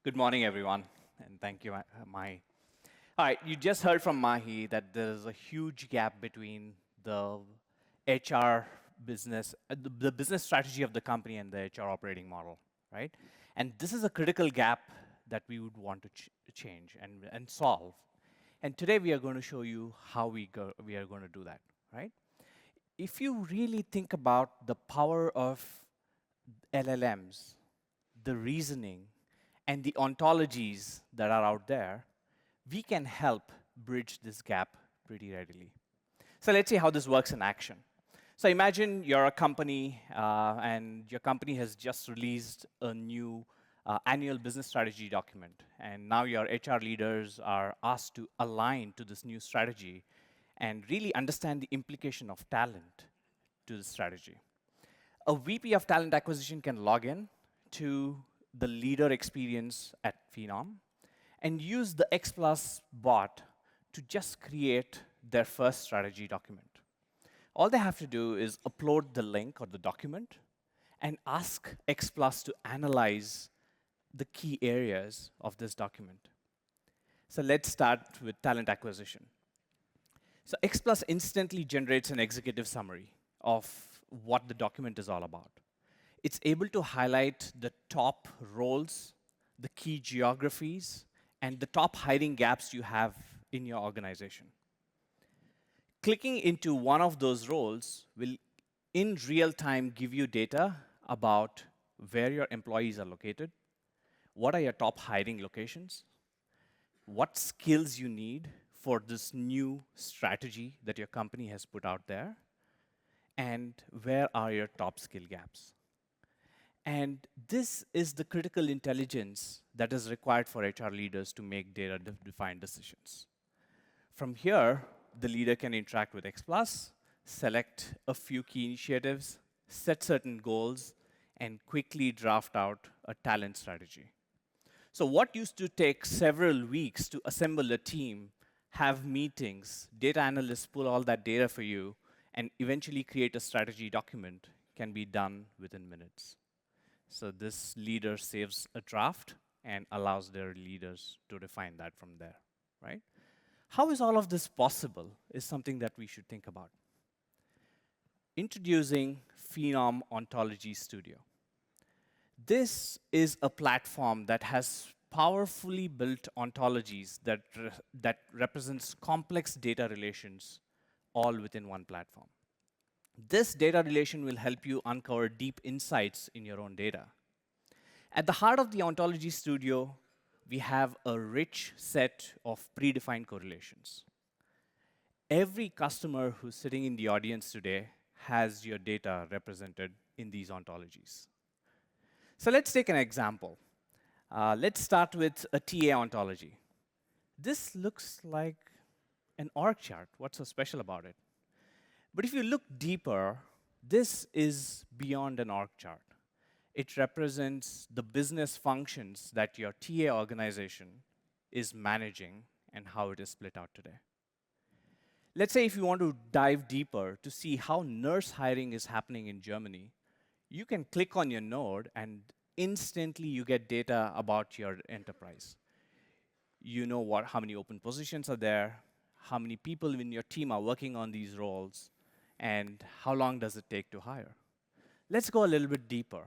Good morning, everyone, and thank you, Mahe. All right, you just heard from Mahe that there is a huge gap between the HR business, the business strategy of the company and the HR operating model, right? And this is a critical gap that we would want to change and solve. And today we are going to show you how we are going to do that, right? If you really think about the power of LLMs, the reasoning, and the ontologies that are out there, we can help bridge this gap pretty readily. So let's see how this works in action. So imagine you're a company and your company has just released a new annual business strategy document. And now your HR leaders are asked to align to this new strategy and really understand the implication of talent to the strategy. A VP of talent acquisition can log in to the leader experience at Phenom and use the X Plus bot to just create their first strategy document. All they have to do is upload the link or the document and ask X Plus to analyze the key areas of this document. So let's start with talent acquisition. So X Plus instantly generates an executive summary of what the document is all about. It's able to highlight the top roles, the key geographies, and the top hiring gaps you have in your organization. Clicking into one of those roles will, in real time, give you data about where your employees are located, what are your top hiring locations, what skills you need for this new strategy that your company has put out there, and where are your top skill gaps. And this is the critical intelligence that is required for HR leaders to make data-defined decisions. From here, the leader can interact with X Plus, select a few key initiatives, set certain goals, and quickly draft out a talent strategy. So what used to take several weeks to assemble a team, have meetings, data analysts pull all that data for you, and eventually create a strategy document can be done within minutes. So this leader saves a draft and allows their leaders to refine that from there, right? How is all of this possible is something that we should think about. Introducing Phenom Ontologies Studio. This is a platform that has powerfully built ontologies that represents complex data relations all within one platform. This data relation will help you uncover deep insights in your own data. At the heart of the Ontology Studio, we have a rich set of predefined correlations. Every customer who's sitting in the audience today has your data represented in these ontologies. So let's take an example. Let's start with a TA ontology. This looks like an org chart. What's so special about it? But if you look deeper, this is beyond an org chart. It represents the business functions that your TA organization is managing and how it is split out today. Let's say if you want to dive deeper to see how nurse hiring is happening in Germany, you can click on your node and instantly you get data about your enterprise. You know how many open positions are there, how many people in your team are working on these roles, and how long does it take to hire. Let's go a little bit deeper.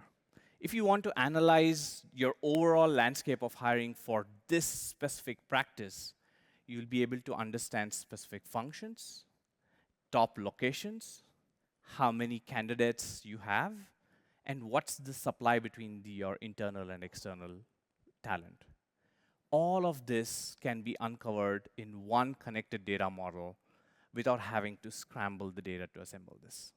If you want to analyze your overall landscape of hiring for this specific practice, you'll be able to understand specific functions, top locations, how many candidates you have, and what's the supply between your internal and external talent. All of this can be uncovered in one connected data model without having to scramble the data to assemble this.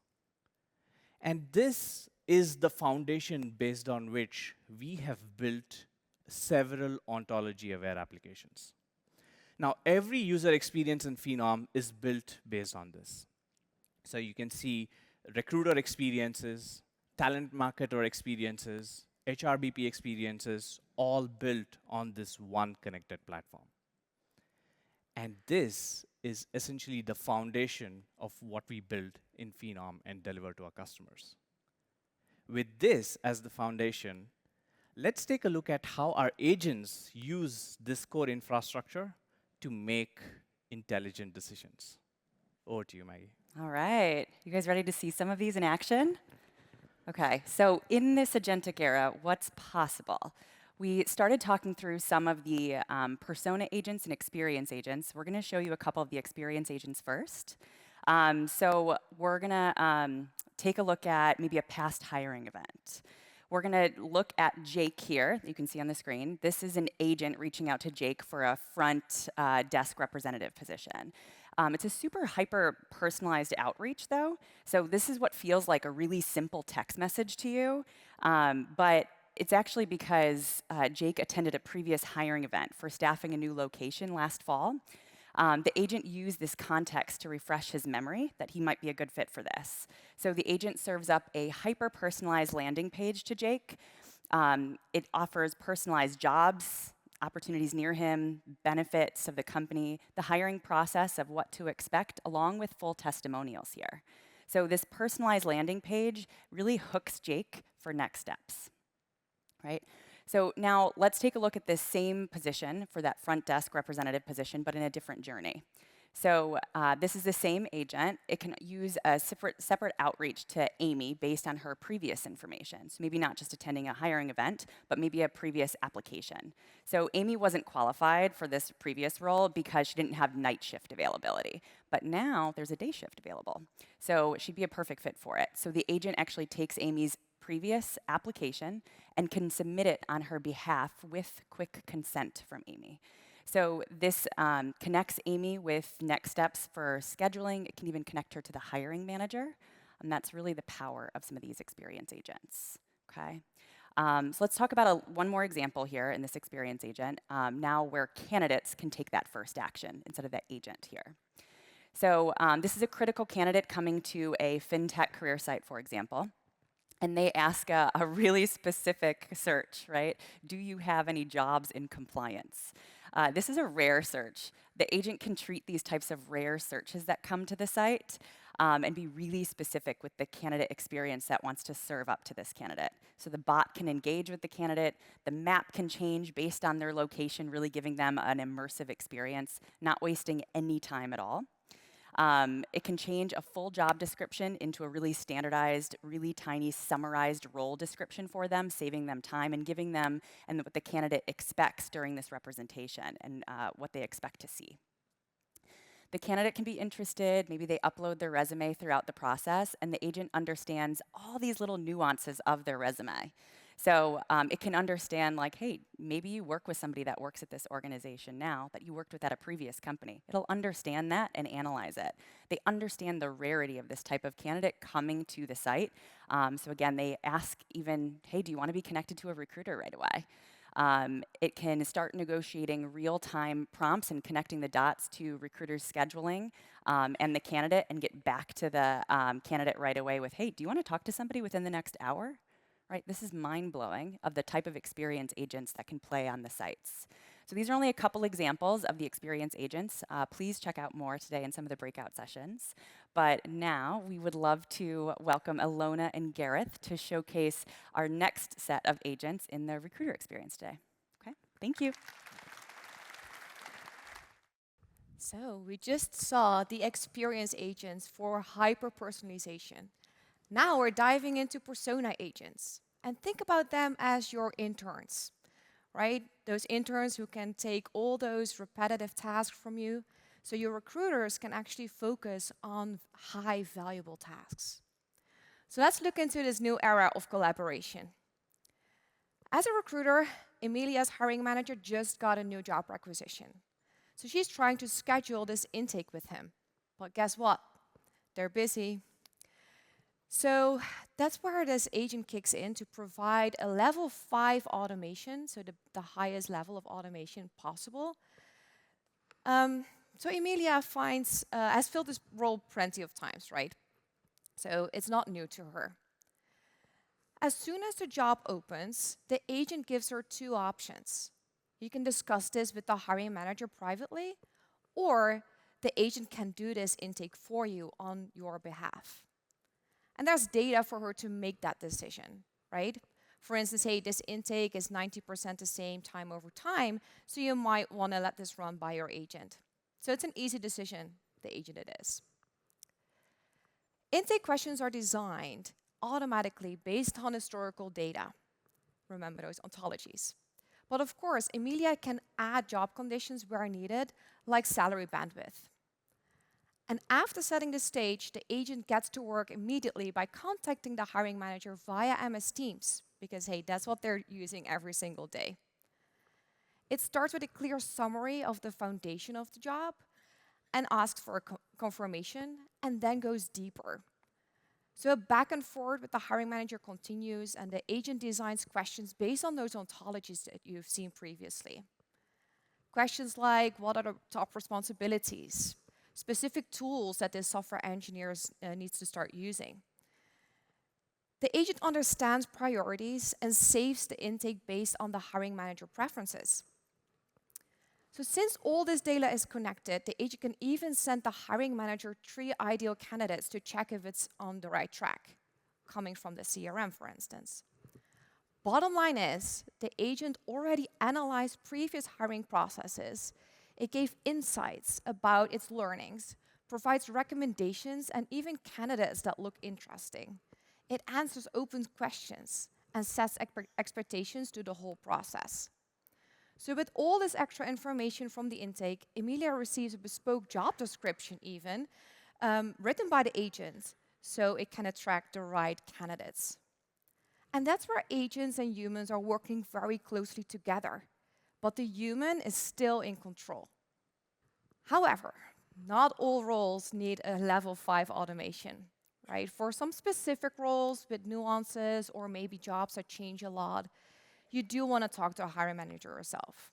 And this is the foundation based on which we have built several ontology-aware applications. Now, every user experience in Phenom is built based on this. So you can see recruiter experiences, talent marketer experiences, HRBP experiences, all built on this one connected platform. And this is essentially the foundation of what we build in Phenom and deliver to our customers. With this as the foundation, let's take a look at how our agents use this core infrastructure to make intelligent decisions. Over to you, Maggie. All right. You guys ready to see some of these in action? Okay, so in this agentic era, what's possible? We started talking through some of the persona agents and experience agents. We're going to show you a couple of the experience agents first. So we're going to take a look at maybe a past hiring event. We're going to look at Jake here, that you can see on the screen. This is an agent reaching out to Jake for a front desk representative position. It's a super hyper personalized outreach, though. So this is what feels like a really simple text message to you, but it's actually because Jake attended a previous hiring event for staffing a new location last fall. The agent used this context to refresh his memory that he might be a good fit for this. So the agent serves up a hyper-personalized landing page to Jake. It offers personalized jobs, opportunities near him, benefits of the company, the hiring process of what to expect, along with full testimonials here. So this personalized landing page really hooks Jake for next steps, right? So now let's take a look at this same position for that front desk representative position, but in a different journey. So this is the same agent. It can use a separate outreach to Amy based on her previous information. So maybe not just attending a hiring event, but maybe a previous application. So Amy wasn't qualified for this previous role because she didn't have night shift availability. But now there's a day shift available. So she'd be a perfect fit for it. So the agent actually takes Amy's previous application and can submit it on her behalf with quick consent from Amy. So this connects Amy with next steps for scheduling. It can even connect her to the hiring manager. And that's really the power of some of these experience agents, okay? So let's talk about one more example here in this experience agent, now where candidates can take that first action instead of that agent here. So this is a critical candidate coming to a fintech career site, for example. And they ask a really specific search, right? Do you have any jobs in compliance? This is a rare search. The agent can treat these types of rare searches that come to the site and be really specific with the candidate experience that wants to serve up to this candidate. So the bot can engage with the candidate. The map can change based on their location, really giving them an immersive experience, not wasting any time at all. It can change a full job description into a really standardized, really tiny, summarized role description for them, saving them time and giving them and what the candidate expects during this representation and what they expect to see. The candidate can be interested, maybe they upload their resume throughout the process, and the agent understands all these little nuances of their resume. So it can understand, like, hey, maybe you work with somebody that works at this organization now that you worked with at a previous company. It'll understand that and analyze it. They understand the rarity of this type of candidate coming to the site. So again, they ask even, hey, do you want to be connected to a recruiter right away? It can start negotiating real-time prompts and connecting the dots to recruiters' scheduling and the candidate and get back to the candidate right away with, hey, do you want to talk to somebody within the next hour? Right? This is mind-blowing of the type of experience agents that can play on the sites. So these are only a couple examples of the experience agents. Please check out more today in some of the breakout sessions. But now we would love to welcome Ilona and Gareth to showcase our next set of agents in the recruiter experience today. Okay, thank you. So we just saw the experience agents for hyper-personalization. Now we're diving into persona agents. And think about them as your interns, right? Those interns who can take all those repetitive tasks from you, so your recruiters can actually focus on high valuable tasks. So let's look into this new era of collaboration. As a recruiter, Emilia's hiring manager just got a new job requisition. So she's trying to schedule this intake with him. But guess what? They're busy. So that's where this agent kicks in to provide a level 5 automation, so the highest level of automation possible. So Emilia has filled this role plenty of times, right? So it's not new to her. As soon as the job opens, the agent gives her 2 options. You can discuss this with the hiring manager privately, or the agent can do this intake for you on your behalf. And there's data for her to make that decision, right? For instance, hey, this intake is 90% the same time over time, so you might want to let this run by your agent. So it's an easy decision, the agent it is. Intake questions are designed automatically based on historical data. Remember those ontologies. But of course, Emilia can add job conditions where needed, like salary bandwidth. And after setting the stage, the agent gets to work immediately by contacting the hiring manager via MS Teams, because hey, that's what they're using every single day. It starts with a clear summary of the foundation of the job and asks for a confirmation, and then goes deeper. So a back and forth with the hiring manager continues, and the agent designs questions based on those ontologies that you've seen previously. Questions like, what are the top responsibilities? Specific tools that this software engineer needs to start using. The agent understands priorities and saves the intake based on the hiring manager preferences. So since all this data is connected, the agent can even send the hiring manager 3 ideal candidates to check if it's on the right track, coming from the CRM, for instance. Bottom line is, the agent already analyzed previous hiring processes. It gave insights about its learnings, provides recommendations, and even candidates that look interesting. It answers open questions and sets expectations to the whole process. So with all this extra information from the intake, Emilia receives a bespoke job description even, written by the agent, so it can attract the right candidates. And that's where agents and humans are working very closely together. But the human is still in control. However, not all roles need a level 5 automation, right? For some specific roles with nuances or maybe jobs that change a lot, you do want to talk to a hiring manager yourself.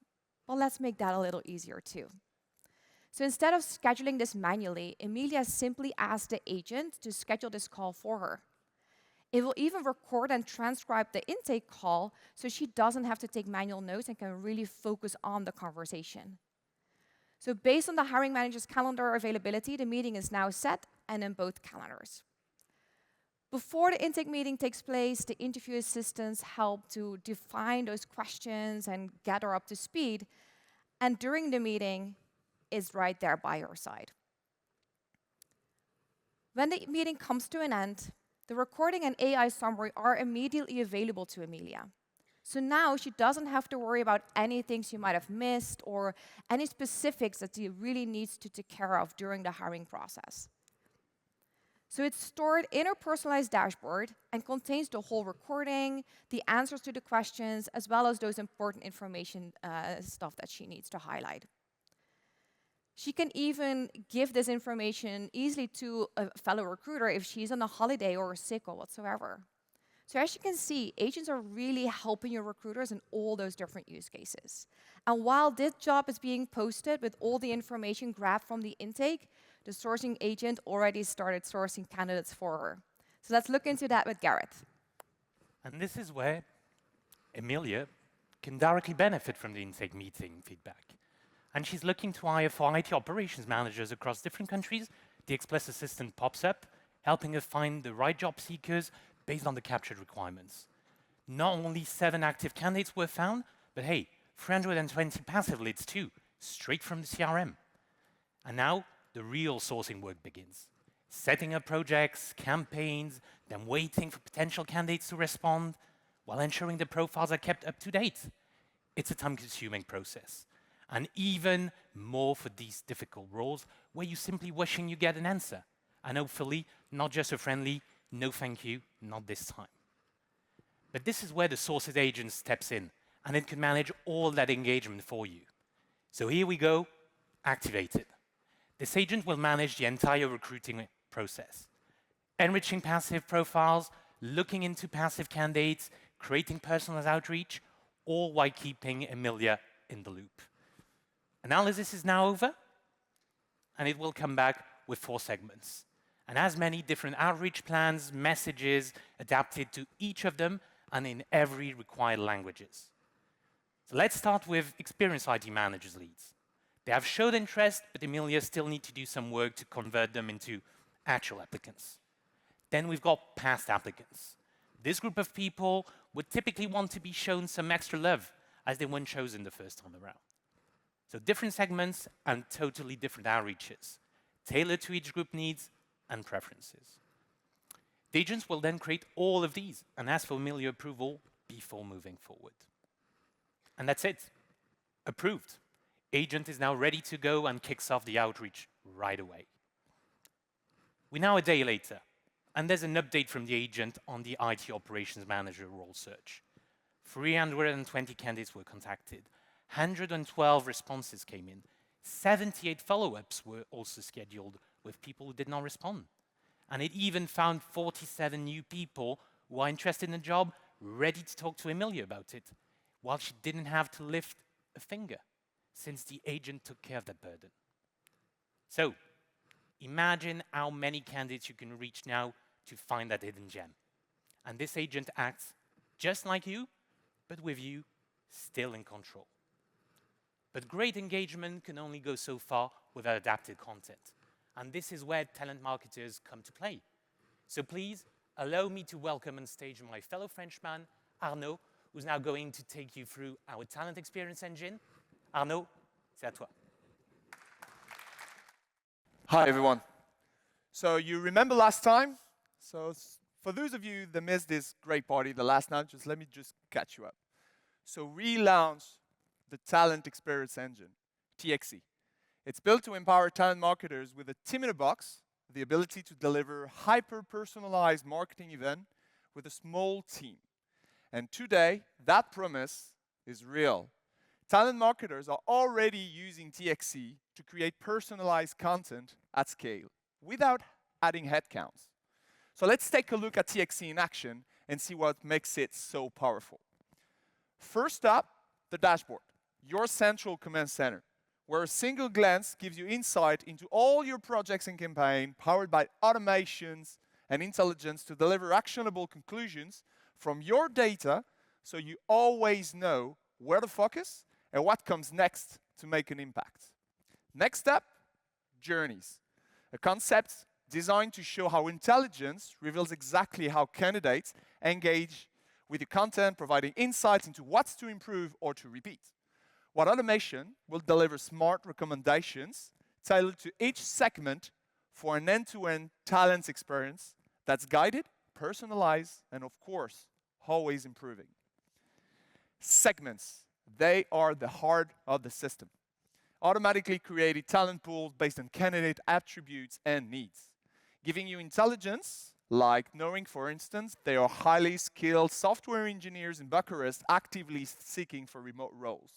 But let's make that a little easier too. So instead of scheduling this manually, Emilia simply asks the agent to schedule this call for her. It will even record and transcribe the intake call so she doesn't have to take manual notes and can really focus on the conversation. So based on the hiring manager's calendar availability, the meeting is now set and in both calendars. Before the intake meeting takes place, the interview assistants help to define those questions and get her up to speed. And during the meeting, is right there by her side. When the meeting comes to an end, the recording and AI summary are immediately available to Emilia. So now she doesn't have to worry about anything she might have missed or any specifics that she really needs to take care of during the hiring process. So it's stored in her personalized dashboard and contains the whole recording, the answers to the questions, as well as those important information stuff that she needs to highlight. She can even give this information easily to a fellow recruiter if she's on a holiday or sick or whatsoever. So as you can see, agents are really helping your recruiters in all those different use cases. And while this job is being posted with all the information grabbed from the intake, the sourcing agent already started sourcing candidates for her. So let's look into that with Gareth. And this is where Emilia can directly benefit from the intake meeting feedback. And she's looking to hire for IT operations managers across different countries. The Express Assistant pops up, helping her find the right job seekers based on the captured requirements. Not only 7 active candidates were found, but hey, 320 passive leads too, straight from the CRM. And now, the real sourcing work begins. Setting up projects, campaigns, then waiting for potential candidates to respond, while ensuring the profiles are kept up to date. It's a time-consuming process. And even more for these difficult roles, where you're simply wishing you get an answer. And hopefully, not just a friendly, no thank you, not this time. But this is where the sources agent steps in, and it can manage all that engagement for you. So here we go, activated. This agent will manage the entire recruiting process, enriching passive profiles, looking into passive candidates, creating personalized outreach, all while keeping Emilia in the loop. Analysis is now over, and it will come back with 4 segments. And as many different outreach plans, messages adapted to each of them and in every required languages. So let's start with experienced IT managers leads. They have showed interest, but Emilia still needs to do some work to convert them into actual applicants. Then we've got past applicants. This group of people would typically want to be shown some extra love as they weren't chosen the first time around. So different segments and totally different outreaches, tailored to each group needs and preferences. The agents will then create all of these and ask for Amelia approval before moving forward. And that's it. Approved. Agent is now ready to go and kicks off the outreach right away. We're now a day later, and there's an update from the agent on the IT operations manager role search. 320 candidates were contacted. 112 responses came in. 78 follow-ups were also scheduled with people who did not respond. And it even found 47 new people who are interested in the job, ready to talk to Amelia about it, while she didn't have to lift a finger, since the agent took care of that burden. So, imagine how many candidates you can reach now to find that hidden gem. And this agent acts just like you, but with you still in control. But great engagement can only go so far without adapted content. And this is where talent marketers come to play. So please, allow me to welcome on stage my fellow Frenchman, Arnaud, who's now going to take you through our talent experience engine. Arnaud, c'est à toi. Hi, everyone. So you remember last time? So for those of you that missed this great party the last night, let me catch you up. So we launched the Talent Experience Engine, TXE. It's built to empower talent marketers with a team in a box, the ability to deliver hyper-personalized marketing event with a small team. And today, that promise is real. Talent marketers are already using TXE to create personalized content at scale without adding headcounts. So let's take a look at TXE in action and see what makes it so powerful. First up, the dashboard, your central command center, where a single glance gives you insight into all your projects and campaigns powered by automations and intelligence to deliver actionable conclusions from your data so you always know where to focus and what comes next to make an impact. Next up, journeys, a concept designed to show how intelligence reveals exactly how candidates engage with your content, providing insights into what's to improve or to repeat. What automation will deliver smart recommendations tailored to each segment for an end-to-end talent experience that's guided, personalized, and of course, always improving. Segments, they are the heart of the system. Automatically created talent pools based on candidate attributes and needs, giving you intelligence, like knowing, for instance, they are highly skilled software engineers in Bucharest actively seeking for remote roles.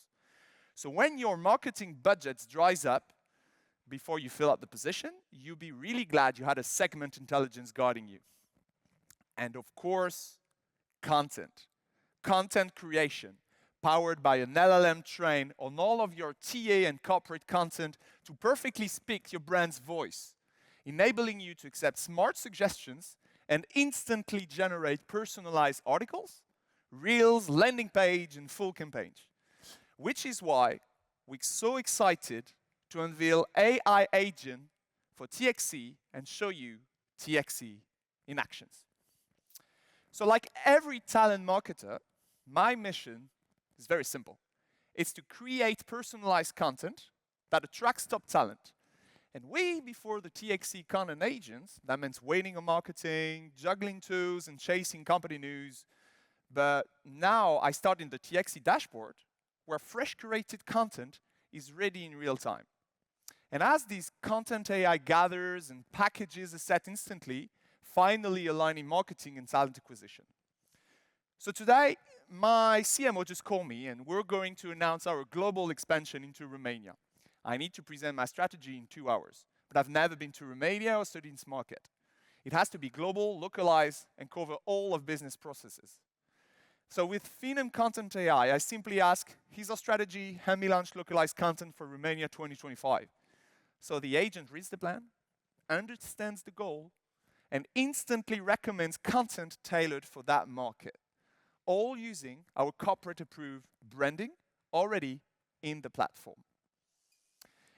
So when your marketing budget dries up before you fill out the position, you'll be really glad you had a segment intelligence guiding you. And of course, content. Content creation, powered by an LLM trained on all of your TA and corporate content to perfectly speak your brand's voice, enabling you to accept smart suggestions and instantly generate personalized articles, reels, landing page, and full campaigns. Which is why we're so excited to unveil AI agent for TXE and show you TXE in actions. So like every talent marketer, my mission is very simple. It's to create personalized content that attracts top talent. And way before the TXE content agents, that meant waiting on marketing, juggling tools, and chasing company news. But now I start in the TXE dashboard, where fresh curated content is ready in real time. And as this content AI gathers and packages a set instantly, finally aligning marketing and talent acquisition. So today, my CMO just called me, and we're going to announce our global expansion into Romania. I need to present my strategy in 2 hours, but I've never been to Romania or studied this market. It has to be global, localized, and cover all of business processes. So with Phenom Content AI, I simply ask, here's our strategy, help me launch localized content for Romania 2025. So the agent reads the plan, understands the goal, and instantly recommends content tailored for that market, all using our corporate-approved branding already in the platform.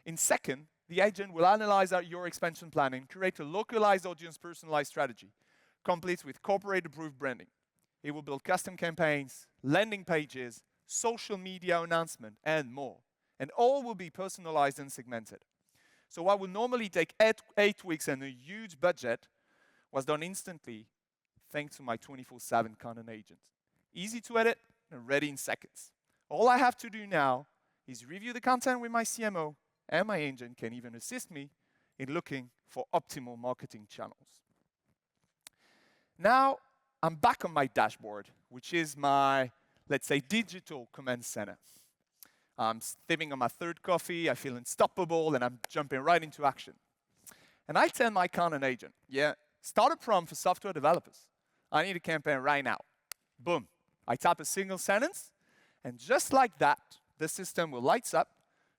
In second, the agent will analyze your expansion plan and create a localized audience personalized strategy, complete with corporate-approved branding. It will build custom campaigns, landing pages, social media announcement, and more. And all will be personalized and segmented. So what would normally take 8 weeks and a huge budget was done instantly thanks to my 24/7 content agent. Easy to edit and ready in seconds. All I have to do now is review the content with my CMO, and my engine can even assist me in looking for optimal marketing channels. Now, I'm back on my dashboard, which is my, let's say, digital command center. I'm sipping on my third coffee, I feel unstoppable, and I'm jumping right into action. And I tell my content agent, yeah, start a prompt for software developers. I need a campaign right now. Boom. I type a single sentence, and just like that, the system will light up,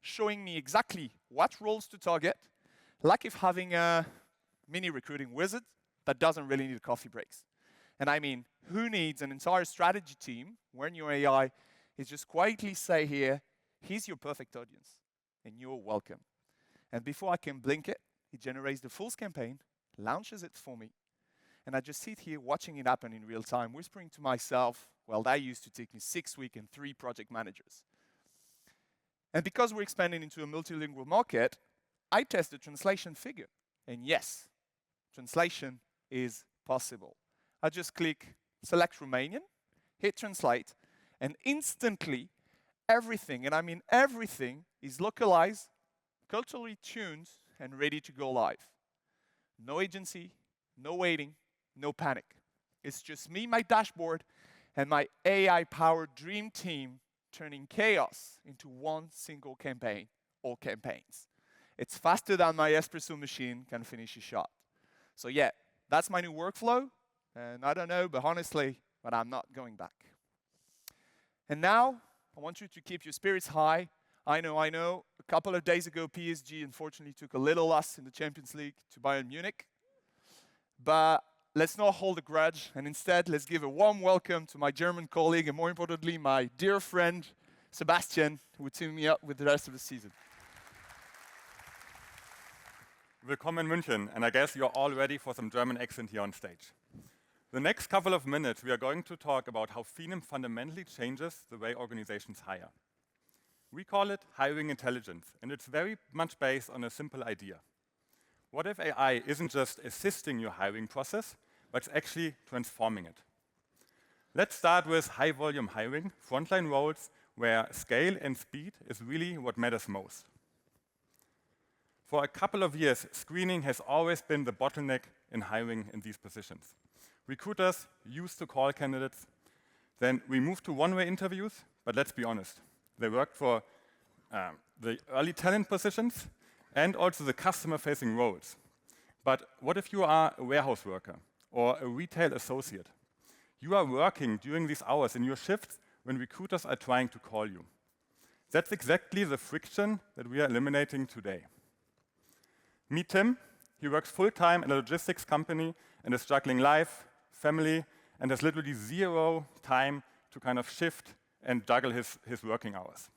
showing me exactly what roles to target, like if having a mini recruiting wizard that doesn't really need coffee breaks. And I mean, who needs an entire strategy team when your AI is just quietly say here, here's your perfect audience, and you're welcome. And before I can blink it, it generates the full campaign, launches it for me, and I just sit here watching it happen in real time, whispering to myself, well, that used to take me 6 weeks and 3 project managers. And because we're expanding into a multilingual market, I test the translation figure. And yes, translation is possible. I just click select Romanian, hit translate, and instantly everything, and I mean everything, is localized, culturally tuned, and ready to go live. No agency, no waiting, no panic. It's just me, my dashboard, and my AI-powered dream team turning chaos into one single campaign or campaigns. It's faster than my espresso machine can finish a shot. So yeah, that's my new workflow, and I don't know, but honestly, but I'm not going back. And now, I want you to keep your spirits high. I know, a couple of days ago, PSG unfortunately took a little loss in the Champions League to Bayern Munich. But let's not hold a grudge, and instead, let's give a warm welcome to my German colleague, and more importantly, my dear friend, Sebastian, who will team me up with the rest of the season. Willkommen in München, and I guess you're all ready for some German accent here on stage. The next couple of minutes, we are going to talk about how Phenom fundamentally changes the way organizations hire. We call it hiring intelligence, and it's very much based on a simple idea. What if AI isn't just assisting your hiring process, but it's actually transforming it? Let's start with high-volume hiring, frontline roles, where scale and speed is really what matters most. For a couple of years, screening has always been the bottleneck in hiring in these positions. Recruiters used to call candidates. Then we moved to one-way interviews, but let's be honest. They worked for the early talent positions and also the customer-facing roles. But what if you are a warehouse worker or a retail associate? You are working during these hours in your shifts when recruiters are trying to call you. That's exactly the friction that we are eliminating today. Meet Tim. He works full-time in a logistics company and is juggling life, family, and has literally zero time to kind of shift and juggle his working hours.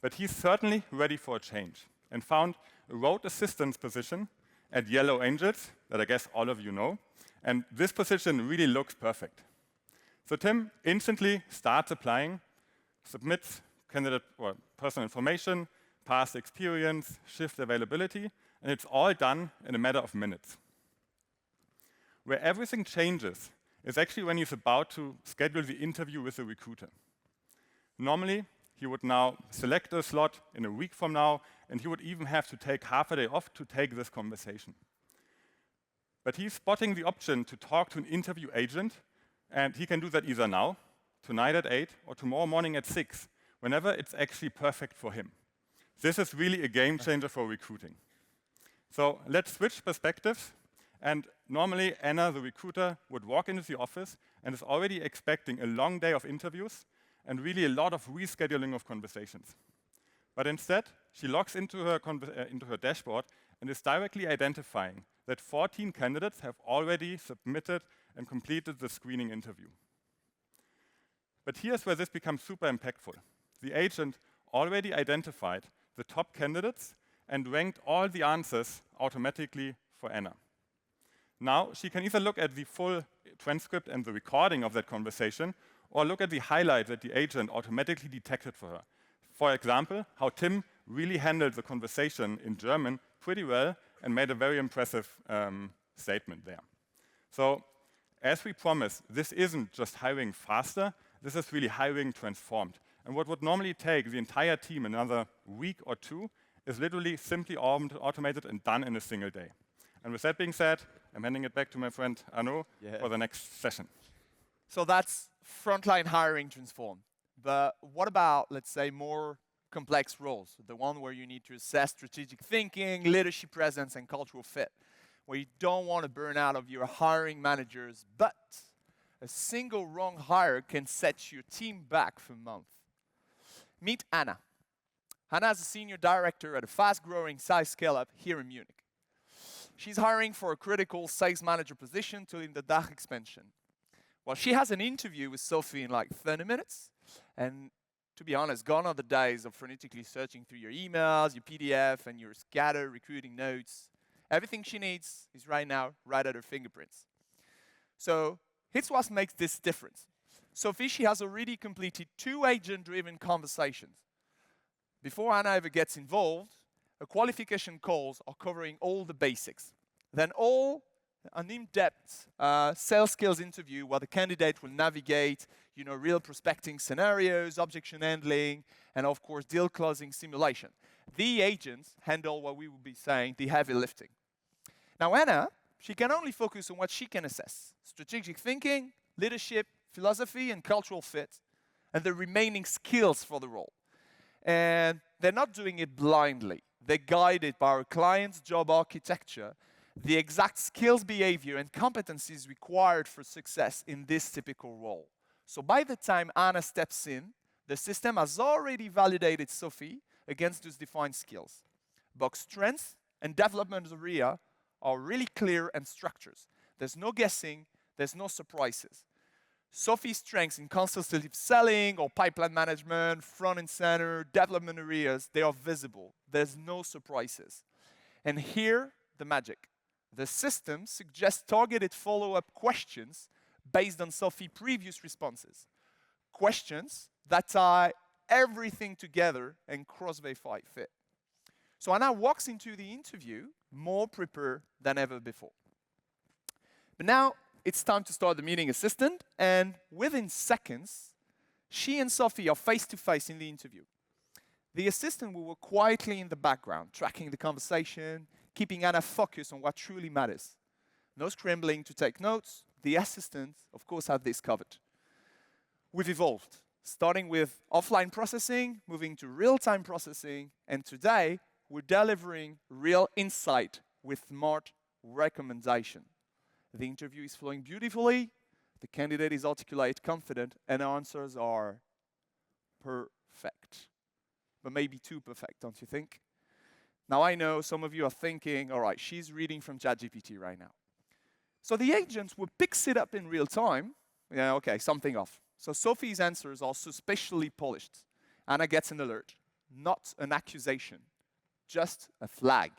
But he's certainly ready for a change and found a road assistance position at Yellow Angels that I guess all of you know. And this position really looks perfect. So Tim instantly starts applying, submits candidate or personal information, past experience, shift availability, and it's all done in a matter of minutes. Where everything changes is actually when he's about to schedule the interview with the recruiter. Normally, he would now select a slot in a week from now, and he would even have to take half a day off to take this conversation. But he's spotting the option to talk to an interview agent, and he can do that either now, tonight at 8, or tomorrow morning at 6, whenever it's actually perfect for him. This is really a game changer for recruiting. So let's switch perspectives. And normally, Anna, the recruiter, would walk into the office and is already expecting a long day of interviews and really a lot of rescheduling of conversations. But instead, she logs into her dashboard and is directly identifying that 14 candidates have already submitted and completed the screening interview. But here's where this becomes super impactful. The agent already identified the top candidates and ranked all the answers automatically for Anna. Now, she can either look at the full transcript and the recording of that conversation, or look at the highlight that the agent automatically detected for her. For example, how Tim really handled the conversation in German pretty well and made a very impressive statement there. So, as we promised, this isn't just hiring faster, this is really hiring transformed. And what would normally take the entire team another week or two is literally simply automated and done in a single day. And with that being said, I'm handing it back to my friend Arnaud for the next session. So that's frontline hiring transformed. But what about, let's say, more complex roles? The one where you need to assess strategic thinking, leadership presence, and cultural fit, where you don't want to burn out of your hiring managers, but a single wrong hire can set your team back for months. Meet Anna. Anna is a senior director at a fast-growing size scale-up here in Munich. She's hiring for a critical sales manager position to lead the DACH expansion. Well, she has an interview with Sophie in like 30 minutes, and to be honest, gone are the days of frenetically searching through your emails, your PDF, and your scattered recruiting notes. Everything she needs is right now, right at her fingerprints. So here's what makes this difference. Sophie, she has already completed 2 agent-driven conversations. Before Anna ever gets involved, her qualification calls are covering all the basics. Then an in-depth sales skills interview where the candidate will navigate, real prospecting scenarios, objection handling, and of course, deal closing simulation. The agents handle what we would be saying the heavy lifting. Now, Anna, she can only focus on what she can assess: strategic thinking, leadership, philosophy, and cultural fit, and the remaining skills for the role. And they're not doing it blindly. They're guided by our client's job architecture, the exact skills, behavior, and competencies required for success in this typical role. So by the time Anna steps in, the system has already validated Sophie against those defined skills. Both strengths and development area are really clear and structured. There's no guessing, there's no surprises. Sophie's strengths in consultative selling or pipeline management, front and center, development areas, they are visible. There's no surprises. And here, the magic. The system suggests targeted follow-up questions based on Sophie's previous responses. Questions that tie everything together and cross-verify fit. So Anna walks into the interview more prepared than ever before. But now, it's time to start the meeting assistant, and within seconds, she and Sophie are face-to-face in the interview. The assistant will work quietly in the background, tracking the conversation, keeping Anna focused on what truly matters. No scrambling to take notes. The assistant, of course, has this covered. We've evolved, starting with offline processing, moving to real-time processing, and today, we're delivering real insight with smart recommendation. The interview is flowing beautifully, the candidate is articulate, confident, and answers are perfect. But maybe too perfect, don't you think? Now I know some of you are thinking, all right, she's reading from ChatGPT right now. So the agents will pick it up in real time. Yeah, okay, something off. So Sophie's answers are suspiciously polished. Anna gets an alert, not an accusation, just a flag.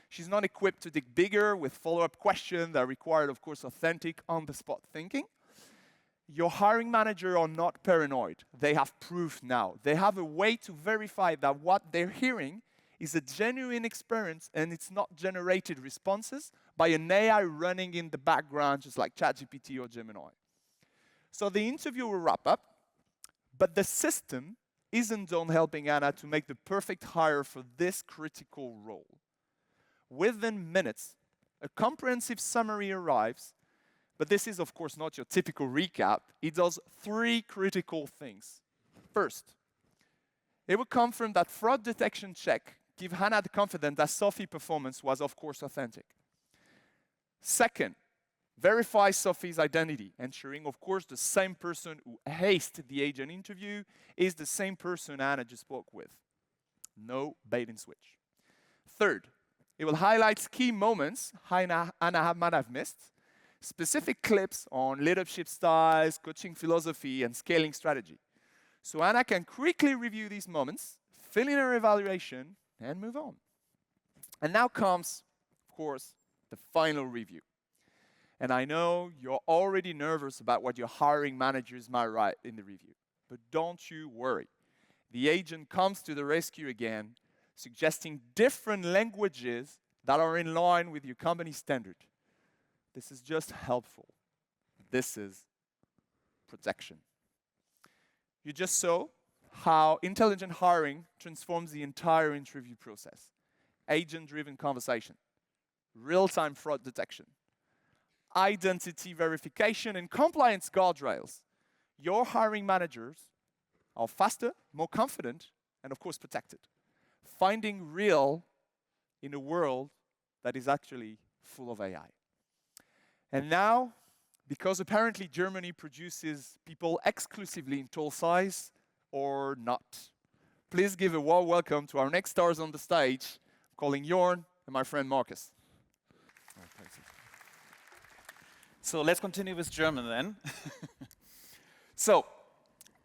She's not equipped to dig bigger with follow-up questions that require, of course, authentic, on-the-spot thinking. Your hiring manager are not paranoid. They have proof now. They have a way to verify that what they're hearing is a genuine experience and it's not generated responses by an AI running in the background, just like ChatGPT or Gemini. So the interview will wrap up, but the system isn't done helping Anna to make the perfect hire for this critical role. Within minutes, a comprehensive summary arrives, but this is, of course, not your typical recap. It does 3 critical things. First, it will confirm that fraud detection check give Hannah the confidence that Sophie's performance was, of course, authentic. Second, verify Sophie's identity, ensuring, of course, the same person who aced the agent interview is the same person Anna just spoke with. No bait and switch. Third, it will highlight key moments Anna might have missed, specific clips on leadership styles, coaching philosophy, and scaling strategy. So Anna can quickly review these moments, fill in her evaluation, and move on. And now comes, of course, the final review. And I know you're already nervous about what your hiring managers might write in the review. But don't you worry. The agent comes to the rescue again, suggesting different languages that are in line with your company standard. This is just helpful. This is protection. You just saw how intelligent hiring transforms the entire interview process. Agent-driven conversation, real-time fraud detection, identity verification, and compliance guardrails. Your hiring managers are faster, more confident, and of course protected. Finding real in a world that is actually full of AI. And now, because apparently Germany produces people exclusively in tall size or not, please give a warm welcome to our next stars on the stage, calling Jorn and my friend Marcus. So let's continue with German then. So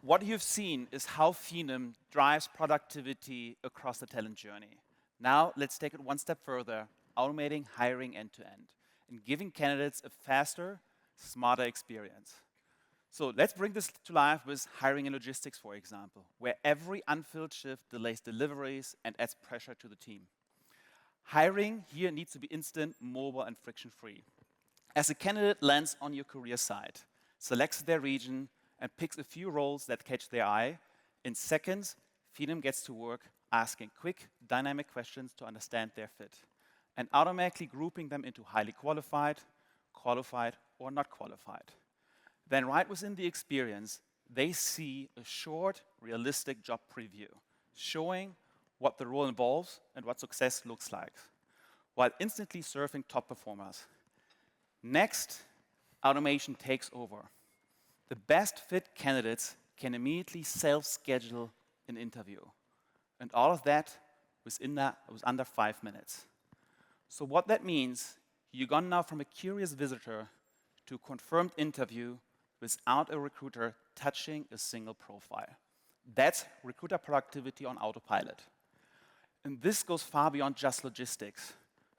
what you've seen is how Phenom drives productivity across the talent journey. Now let's take it one step further, automating hiring end-to-end and giving candidates a faster, smarter experience. So let's bring this to life with hiring and logistics, for example, where every unfilled shift delays deliveries and adds pressure to the team. Hiring here needs to be instant, mobile, and friction-free. As a candidate lands on your career site, selects their region, and picks a few roles that catch their eye, in seconds, Phenom gets to work asking quick, dynamic questions to understand their fit, and automatically grouping them into highly qualified, qualified, or not qualified. Then right within the experience, they see a short, realistic job preview, showing what the role involves and what success looks like, while instantly serving top performers. Next, automation takes over. The best fit candidates can immediately self-schedule an interview. And all of that was under 5 minutes. So what that means, you've gone now from a curious visitor to a confirmed interview without a recruiter touching a single profile. That's recruiter productivity on autopilot. And this goes far beyond just logistics.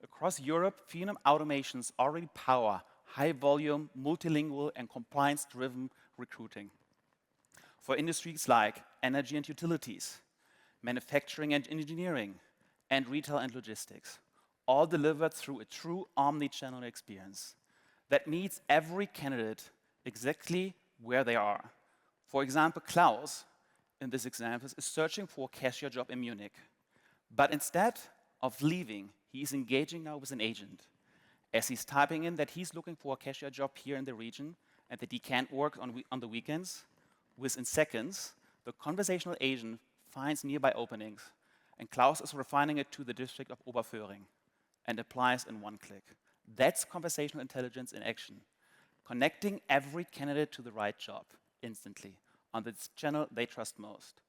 Across Europe, Phenom automations already power high-volume, multilingual, and compliance-driven recruiting for industries like energy and utilities, manufacturing and engineering, and retail and logistics, all delivered through a true omni-channel experience that meets every candidate exactly where they are. For example, Klaus, in this example, is searching for a cashier job in Munich. But instead of leaving, he is engaging now with an agent. As he's typing in that he's looking for a cashier job here in the region and that he can't work on the weekends, within seconds, the conversational agent finds nearby openings, and Klaus is refining it to the district of Oberföhring and applies in one click. That's conversational intelligence in action, connecting every candidate to the right job instantly on the channel they trust most.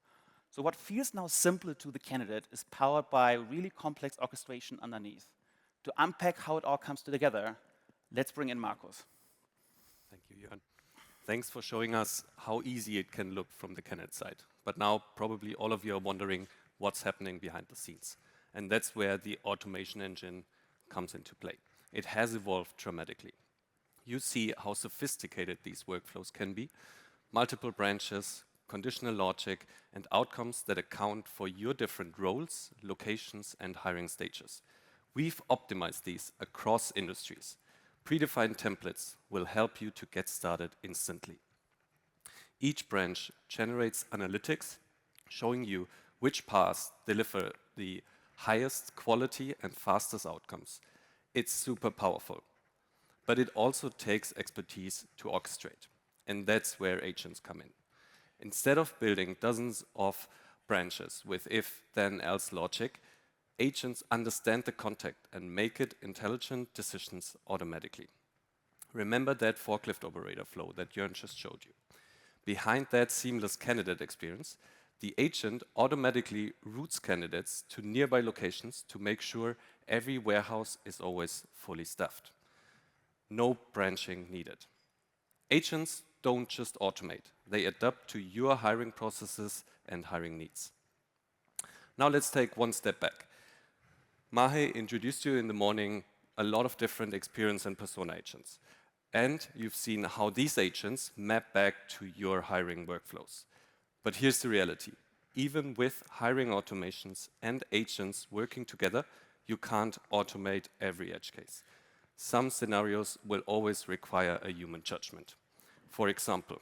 So what feels now simple to the candidate is powered by really complex orchestration underneath. To unpack how it all comes together, let's bring in Markus. Thank you, Jörn. Thanks for showing us how easy it can look from the candidate side. But now probably all of you are wondering what's happening behind the scenes. And that's where the automation engine comes into play. It has evolved dramatically. You see how sophisticated these workflows can be. Multiple branches, conditional logic, and outcomes that account for your different roles, locations, and hiring stages. We've optimized these across industries. Predefined templates will help you to get started instantly. Each branch generates analytics showing you which paths deliver the highest quality and fastest outcomes. It's super powerful, but it also takes expertise to orchestrate, and that's where agents come in. Instead of building dozens of branches with if, then, else logic, agents understand the context and make it intelligent decisions automatically. Remember that forklift operator flow that Jörn just showed you. Behind that seamless candidate experience, the agent automatically routes candidates to nearby locations to make sure every warehouse is always fully staffed. No branching needed. Agents don't just automate, they adapt to your hiring processes and hiring needs. Now let's take one step back. Mahe introduced you in the morning a lot of different experience and persona agents. And you've seen how these agents map back to your hiring workflows. But here's the reality. Even with hiring automations and agents working together, you can't automate every edge case. Some scenarios will always require a human judgment. For example,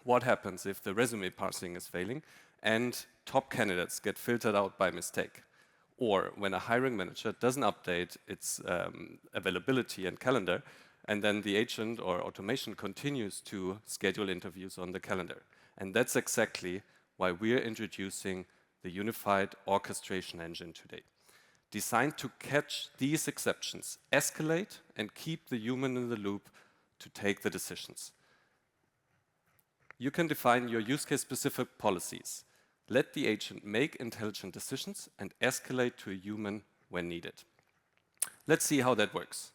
what happens if the resume parsing is failing and top candidates get filtered out by mistake? Or when a hiring manager doesn't update its availability and calendar, and then the agent or automation continues to schedule interviews on the calendar. And that's exactly why we're introducing the unified orchestration engine today, designed to catch these exceptions, escalate, and keep the human in the loop to take the decisions. You can define your use case specific policies. Let the agent make intelligent decisions and escalate to a human when needed. Let's see how that works.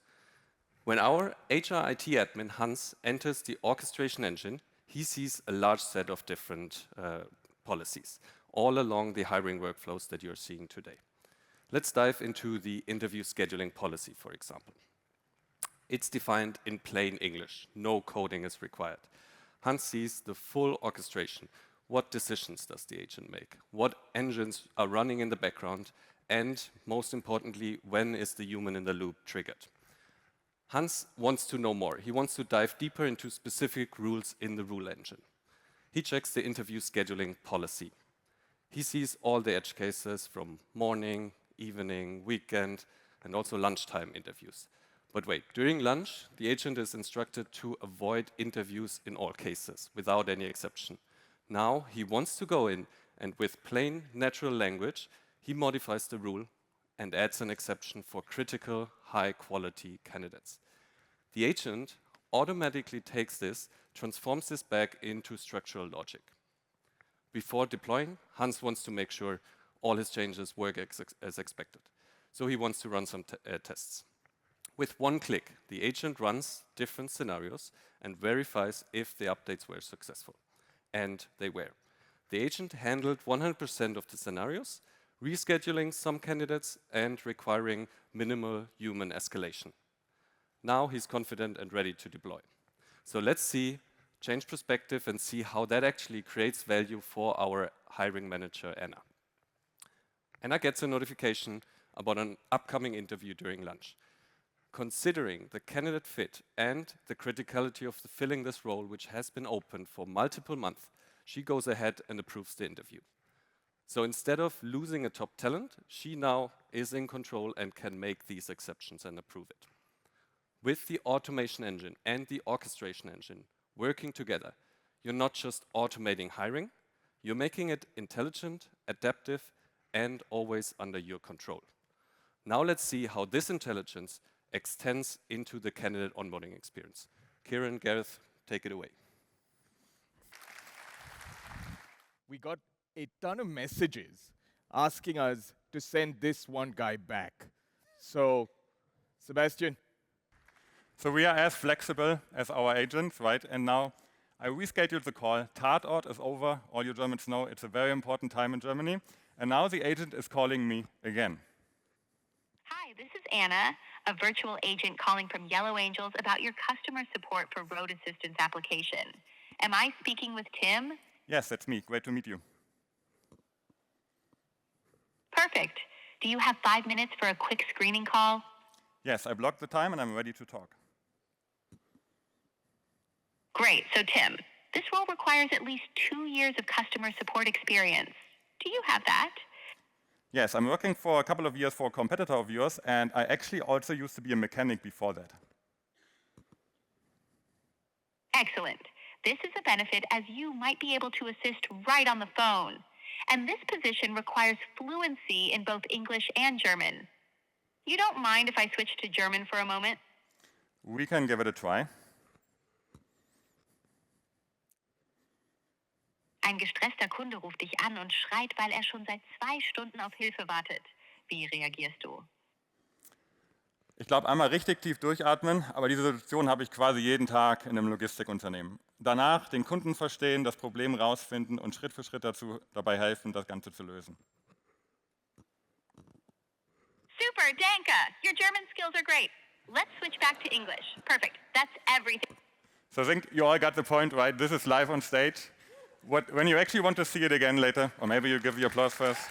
When our HR IT admin, Hans, enters the orchestration engine, he sees a large set of different policies, all along the hiring workflows that you're seeing today. Let's dive into the interview scheduling policy, for example. It's defined in plain English. No coding is required. Hans sees the full orchestration. What decisions does the agent make? What engines are running in the background? And most importantly, when is the human in the loop triggered? Hans wants to know more. He wants to dive deeper into specific rules in the rule engine. He checks the interview scheduling policy. He sees all the edge cases from morning, evening, weekend, and also lunchtime interviews. But wait, during lunch, the agent is instructed to avoid interviews in all cases, without any exception. Now he wants to go in, and with plain natural language, he modifies the rule and adds an exception for critical, high-quality candidates. The agent automatically takes this, transforms this back into structural logic. Before deploying, Hans wants to make sure all his changes work as expected. So he wants to run some tests. With one click, the agent runs different scenarios and verifies if the updates were successful. And they were. The agent handled 100% of the scenarios, rescheduling some candidates and requiring minimal human escalation. Now he's confident and ready to deploy. So let's see, change perspective and see how that actually creates value for our hiring manager, Anna. Anna gets a notification about an upcoming interview during lunch. Considering the candidate fit and the criticality of filling this role, which has been open for multiple months, she goes ahead and approves the interview. So instead of losing a top talent, she now is in control and can make these exceptions and approve it. With the automation engine and the orchestration engine working together, you're not just automating hiring, you're making it intelligent, adaptive, and always under your control. Now let's see how this intelligence extends into the candidate onboarding experience. Kieran, Gareth, take it away. We got a ton of messages asking us to send this one guy back. So, Sebastian. So we are as flexible as our agents, right? And now I rescheduled the call. Tatort is over. All you Germans know it's a very important time in Germany. And now the agent is calling me again. Hi, this is Anna, a virtual agent calling from Yellow Angels about your customer support for road assistance application. Am I speaking with Tim? Yes, that's me. Great to meet you. Perfect. Do you have 5 minutes for a quick screening call? Yes, I blocked the time and I'm ready to talk. Great. So, Tim, this role requires at least 2 years of customer support experience. Do you have that? Yes, I'm working for a couple of years for a competitor of yours, and I actually also used to be a mechanic before that. Excellent. This is a benefit as you might be able to assist right on the phone. And this position requires fluency in both English and German. You don't mind if I switch to German for a moment? We can give it a try. Ein gestresster Kunde ruft dich an und schreit, weil schon seit 2 Stunden auf Hilfe wartet. Wie reagierst du? Ich glaube, einmal richtig tief durchatmen, aber diese Situation habe ich quasi jeden Tag in einem Logistikunternehmen. Danach den Kunden verstehen, das Problem rausfinden und Schritt für Schritt dabei helfen, das Ganze zu lösen. Super, danke! Your German skills are great. Let's switch back to English. Perfect. That's everything. So I think you all got the point, right? This is live on stage. When you actually want to see it again later, or maybe you give the applause first.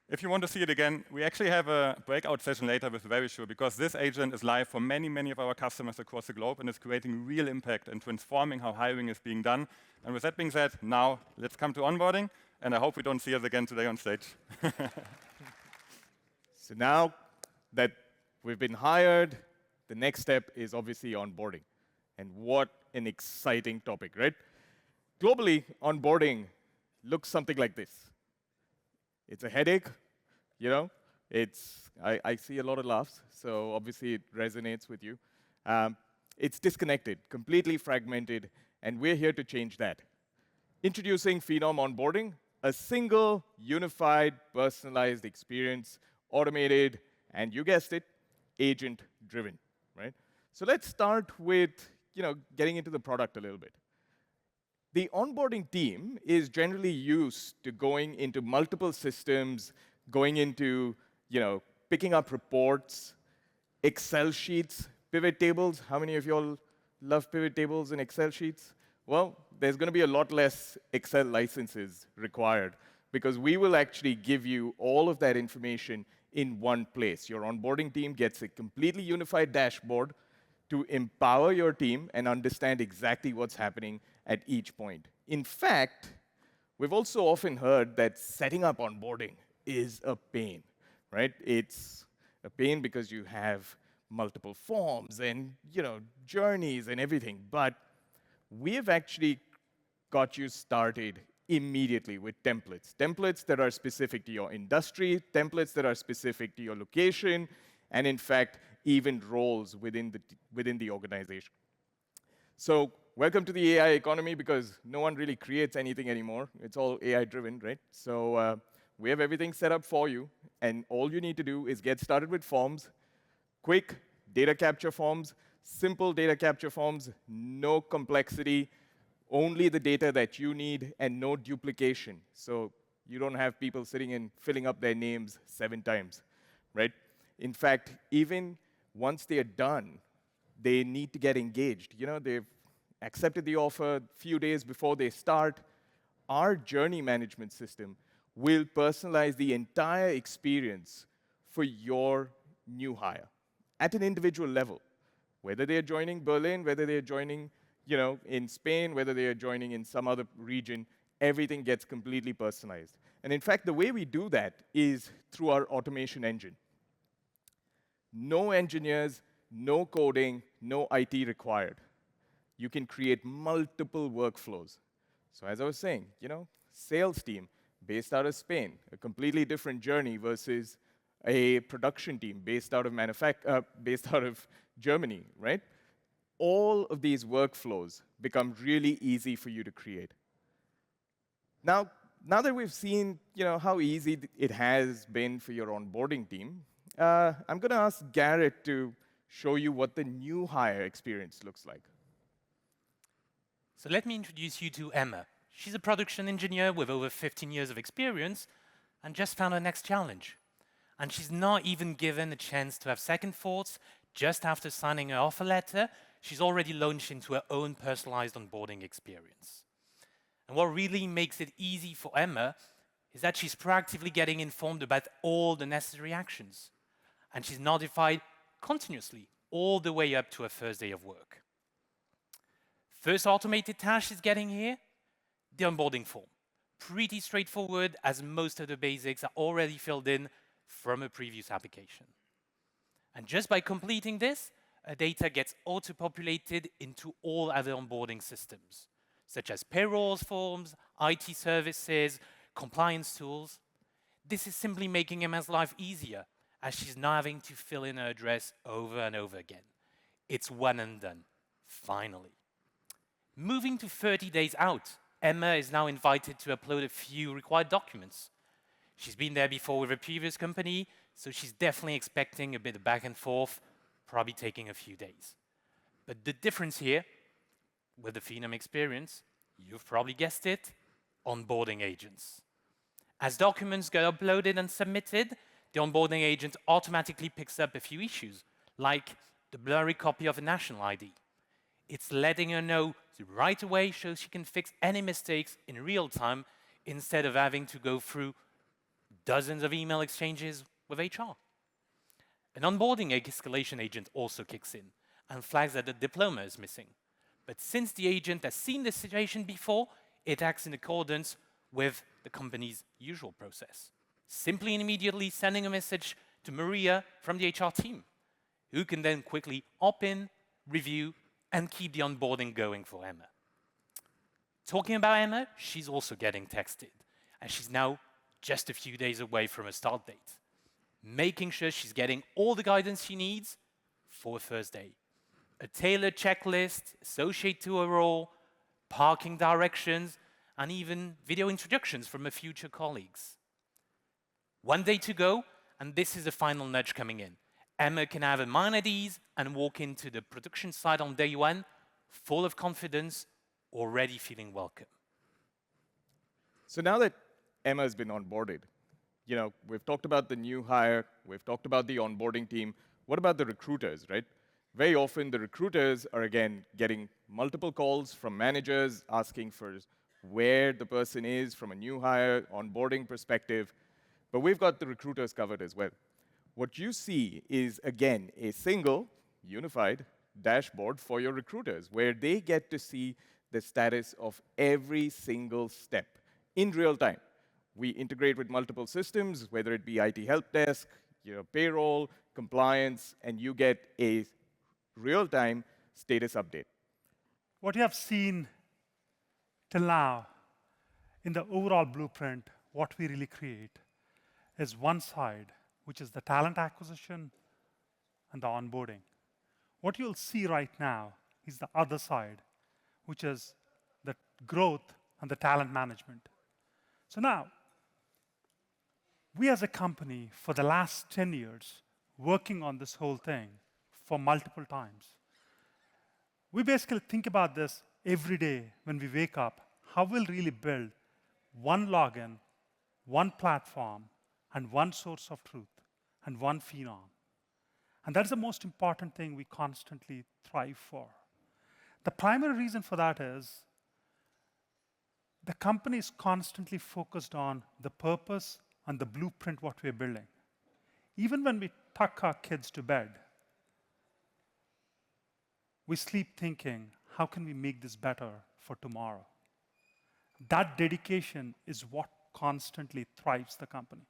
If you want to see it again, we actually have a breakout session later with Verisure, because this agent is live for many, many of our customers across the globe and is creating real impact and transforming how hiring is being done. And with that being said, now let's come to onboarding, and I hope we don't see us again today on stage. So now that we've been hired, the next step is obviously onboarding. And what an exciting topic, right? Globally, onboarding looks something like this. It's a headache, you know. I see a lot of laughs, so obviously it resonates with you. It's disconnected, completely fragmented, and we're here to change that. Introducing Phenom Onboarding, a single, unified, personalized experience, automated, and you guessed it, agent-driven, right? So let's start with, getting into the product a little bit. The onboarding team is generally used to going into multiple systems, going into, picking up reports, Excel sheets, pivot tables. How many of y'all love pivot tables and Excel sheets? Well, there's going to be a lot less Excel licenses required, because we will actually give you all of that information in one place. Your onboarding team gets a completely unified dashboard to empower your team and understand exactly what's happening at each point. In fact, we've also often heard that setting up onboarding is a pain, right? It's a pain because you have multiple forms and, journeys and everything. But we have actually got you started immediately with templates. Templates that are specific to your industry, templates that are specific to your location, and in fact, even roles within the organization. So welcome to the AI economy, because no one really creates anything anymore. It's all AI-driven, right? So we have everything set up for you, and all you need to do is get started with forms, quick data capture forms, simple data capture forms, no complexity, only the data that you need, and no duplication. So you don't have people sitting and filling up their names 7 times, right? In fact, even once they are done, they need to get engaged. They've accepted the offer a few days before they start. Our journey management system will personalize the entire experience for your new hire at an individual level. Whether they're joining Berlin, whether they're joining in Spain, whether they are joining in some other region, everything gets completely personalized. And in fact, the way we do that is through our automation engine. No engineers, no coding, no IT required. You can create multiple workflows. So as I was saying, sales team based out of Spain, a completely different journey versus a production team based out of Germany, right? All of these workflows become really easy for you to create. Now that we've seen, how easy it has been for your onboarding team, I'm going to ask Garrett to show you what the new hire experience looks like. So let me introduce you to Emma. She's a production engineer with over 15 years of experience and just found her next challenge. And she's not even given a chance to have second thoughts. Just after signing her offer letter, she's already launched into her own personalized onboarding experience. And what really makes it easy for Emma is that she's proactively getting informed about all the necessary actions. And she's notified continuously all the way up to her first day of work. First automated task she's getting here, the onboarding form. Pretty straightforward, as most of the basics are already filled in from a previous application. And just by completing this, her data gets auto-populated into all other onboarding systems, such as payrolls forms, IT services, compliance tools. This is simply making Emma's life easier, as she's not having to fill in her address over and over again. It's one and done, finally. Moving to 30 days out, Emma is now invited to upload a few required documents. She's been there before with a previous company, so she's definitely expecting a bit of back and forth, probably taking a few days. But the difference here, with the Phenom experience, you've probably guessed it, onboarding agents. As documents get uploaded and submitted, the onboarding agent automatically picks up a few issues, like the blurry copy of a national ID. It's letting her know right away so she can fix any mistakes in real time instead of having to go through dozens of email exchanges with HR. An onboarding escalation agent also kicks in and flags that the diploma is missing. But since the agent has seen this situation before, it acts in accordance with the company's usual process, simply and immediately sending a message to Maria from the HR team, who can then quickly opt in, review, and keep the onboarding going for Emma. Talking about Emma, she's also getting texted, and she's now just a few days away from a start date, making sure she's getting all the guidance she needs for her first day. A tailored checklist associated to her role, parking directions, and even video introductions from her future colleagues. One day to go, and this is the final nudge coming in. Emma can have her mind at ease and walk into the production site on day one, full of confidence, already feeling welcome. So now that Emma has been onboarded, we've talked about the new hire, we've talked about the onboarding team. What about the recruiters, right? Very often, the recruiters are, again, getting multiple calls from managers asking for where the person is from a new hire, onboarding perspective. But we've got the recruiters covered as well. What you see is, again, a single, unified dashboard for your recruiters, where they get to see the status of every single step in real time. We integrate with multiple systems, whether it be IT help desk, payroll, compliance, and you get a real-time status update. What you have seen till now in the overall blueprint, what we really create is one side, which is the talent acquisition and the onboarding. What you'll see right now is the other side, which is the growth and the talent management. So now, we as a company, for the last 10 years, working on this whole thing for multiple times. We basically think about this every day when we wake up, how we'll really build one login, one platform, and one source of truth, and one phenom. And that's the most important thing we constantly thrive for. The primary reason for that is the company is constantly focused on the purpose and the blueprint what we're building. Even when we tuck our kids to bed, we sleep thinking, how can we make this better for tomorrow? That dedication is what constantly thrives the company.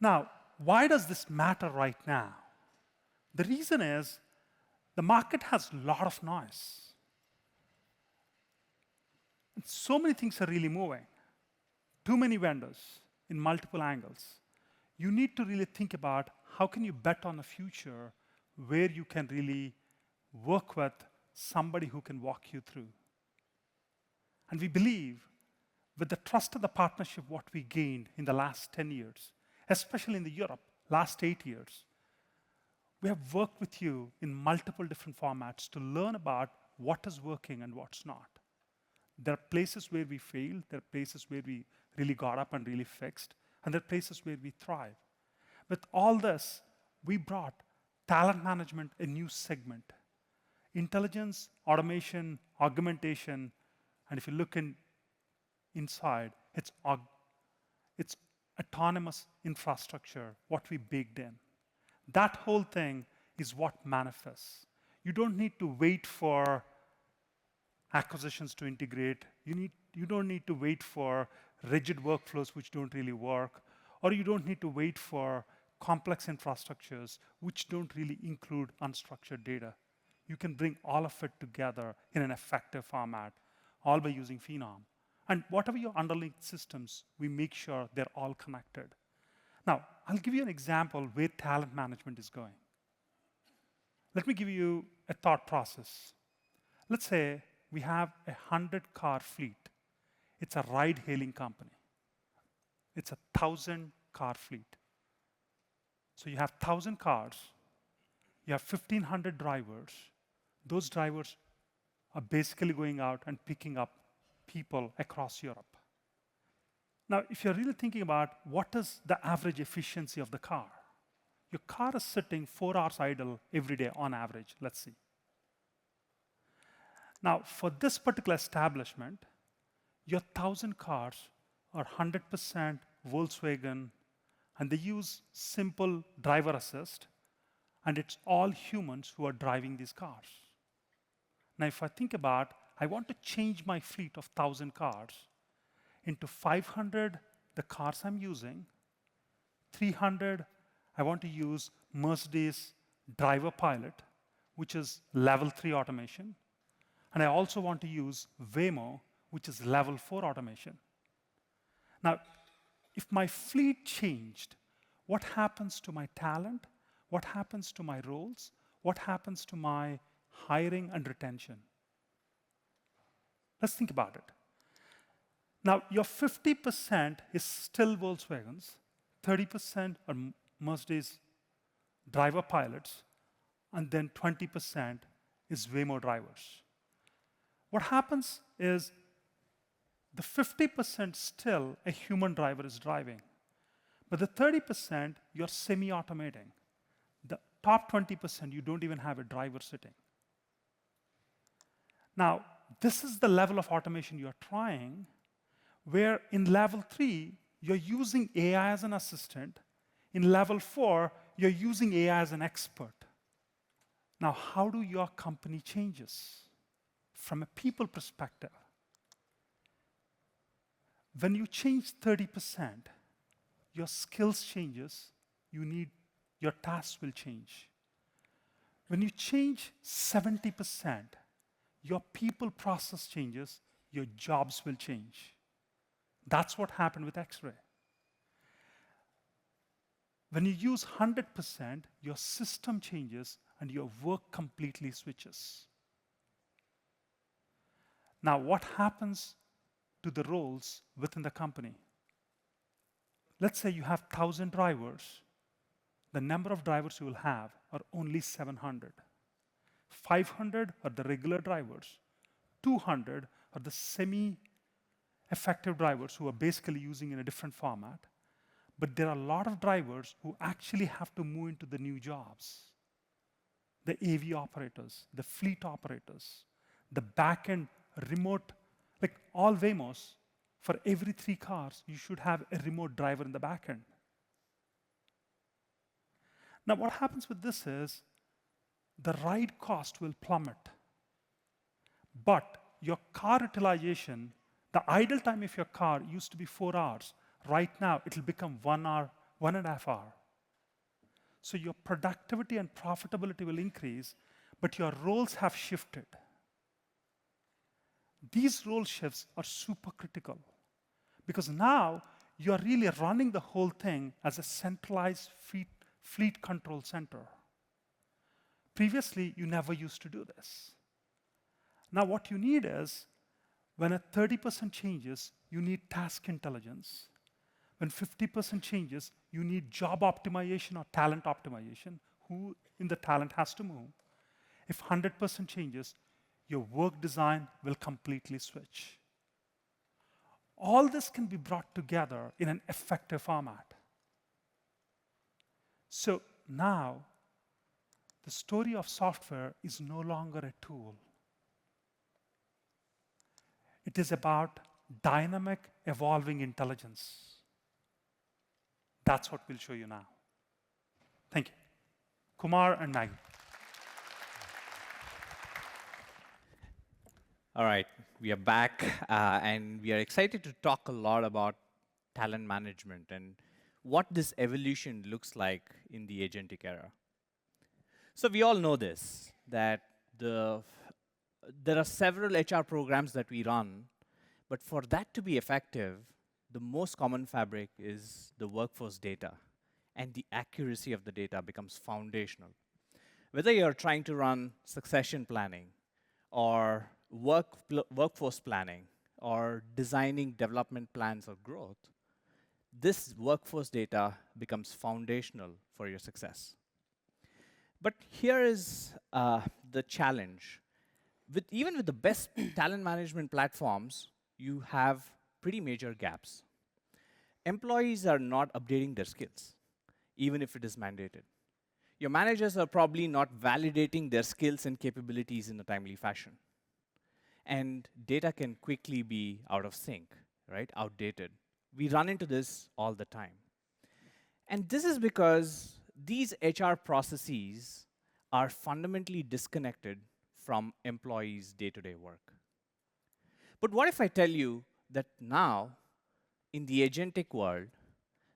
Now, why does this matter right now? The reason is the market has a lot of noise. And so many things are really moving. Too many vendors in multiple angles. You need to really think about how can you bet on a future where you can really work with somebody who can walk you through. And we believe with the trust of the partnership what we gained in the last 10 years, especially in the Europe, last 8 years, we have worked with you in multiple different formats to learn about what is working and what's not. There are places where we failed, there are places where we really got up and really fixed, and there are places where we thrive. With all this, we brought talent management a new segment. Intelligence, automation, augmentation, and if you look inside, it's autonomous infrastructure, what we baked in. That whole thing is what manifests. You don't need to wait for acquisitions to integrate. You don't need to wait for rigid workflows which don't really work, or you don't need to wait for complex infrastructures which don't really include unstructured data. You can bring all of it together in an effective format, all by using Phenom. And whatever your underlying systems, we make sure they're all connected. Now, I'll give you an example where talent management is going. Let me give you a thought process. Let's say we have a 100-car fleet. It's a ride-hailing company. It's a 1,000-car fleet. So you have 1,000 cars. You have 1,500 drivers. Those drivers are basically going out and picking up people across Europe. Now, if you're really thinking about what is the average efficiency of the car, your car is sitting 4 hours idle every day on average, let's see. Now, for this particular establishment, your 1,000 cars are 100% Volkswagen, and they use simple driver assist, and it's all humans who are driving these cars. Now, if I think about, I want to change my fleet of 1,000 cars into 500, the cars I'm using, 300, I want to use Mercedes Driver Pilot, which is level 3 automation, and I also want to use Waymo, which is level 4 automation. Now, if my fleet changed, what happens to my talent? What happens to my roles? What happens to my hiring and retention? Let's think about it. Now, your 50% is still Volkswagens, 30% are Mercedes Driver Pilots, and then 20% is Waymo drivers. What happens is the 50% still a human driver is driving, but the 30% you're semi-automating. The top 20% you don't even have a driver sitting. Now, this is the level of automation you're trying, where in level 3, you're using AI as an assistant. In level 4, you're using AI as an expert. Now, how do your company changes? From a people perspective, when you change 30%, your skills changes, your tasks will change. When you change 70%, your people process changes, your jobs will change. That's what happened with X-ray. When you use 100%, your system changes and your work completely switches. Now, what happens to the roles within the company? Let's say you have 1,000 drivers. The number of drivers you will have are only 700. 500 are the regular drivers. 200 are the semi-effective drivers who are basically using in a different format. But there are a lot of drivers who actually have to move into the new jobs. The AV operators, the fleet operators, the back-end remote, like all Waymos, for every 3 cars, you should have a remote driver in the back end. Now, what happens with this is the ride cost will plummet. But your car utilization, the idle time of your car used to be 4 hours. Right now, it will become 1 hour, 1.5 hours. So your productivity and profitability will increase, but your roles have shifted. These role shifts are super critical because now you're really running the whole thing as a centralized fleet control center. Previously, you never used to do this. Now, what you need is when a 30% changes, you need task intelligence. When 50% changes, you need job optimization or talent optimization. Who in the talent has to move? If 100% changes, your work design will completely switch. All this can be brought together in an effective format. So now, the story of software is no longer a tool. It is about dynamic, evolving intelligence. That's what we'll show you now. Thank you. Kumar and Maggie. All right, we are back, and we are excited to talk a lot about talent management and what this evolution looks like in the agentic era. So we all know this, that there are several HR programs that we run, but for that to be effective, the most common fabric is the workforce data, and the accuracy of the data becomes foundational. Whether you're trying to run succession planning, or workforce planning, or designing development plans or growth, this workforce data becomes foundational for your success. But here is the challenge. Even with the best talent management platforms, you have pretty major gaps. employees are not updating their skills, even if it is mandated. Your managers are probably not validating their skills and capabilities in a timely fashion. And data can quickly be out of sync, right? Outdated. We run into this all the time. And this is because these HR processes are fundamentally disconnected from employees' day-to-day work. But what if I tell you that now, in the agentic world,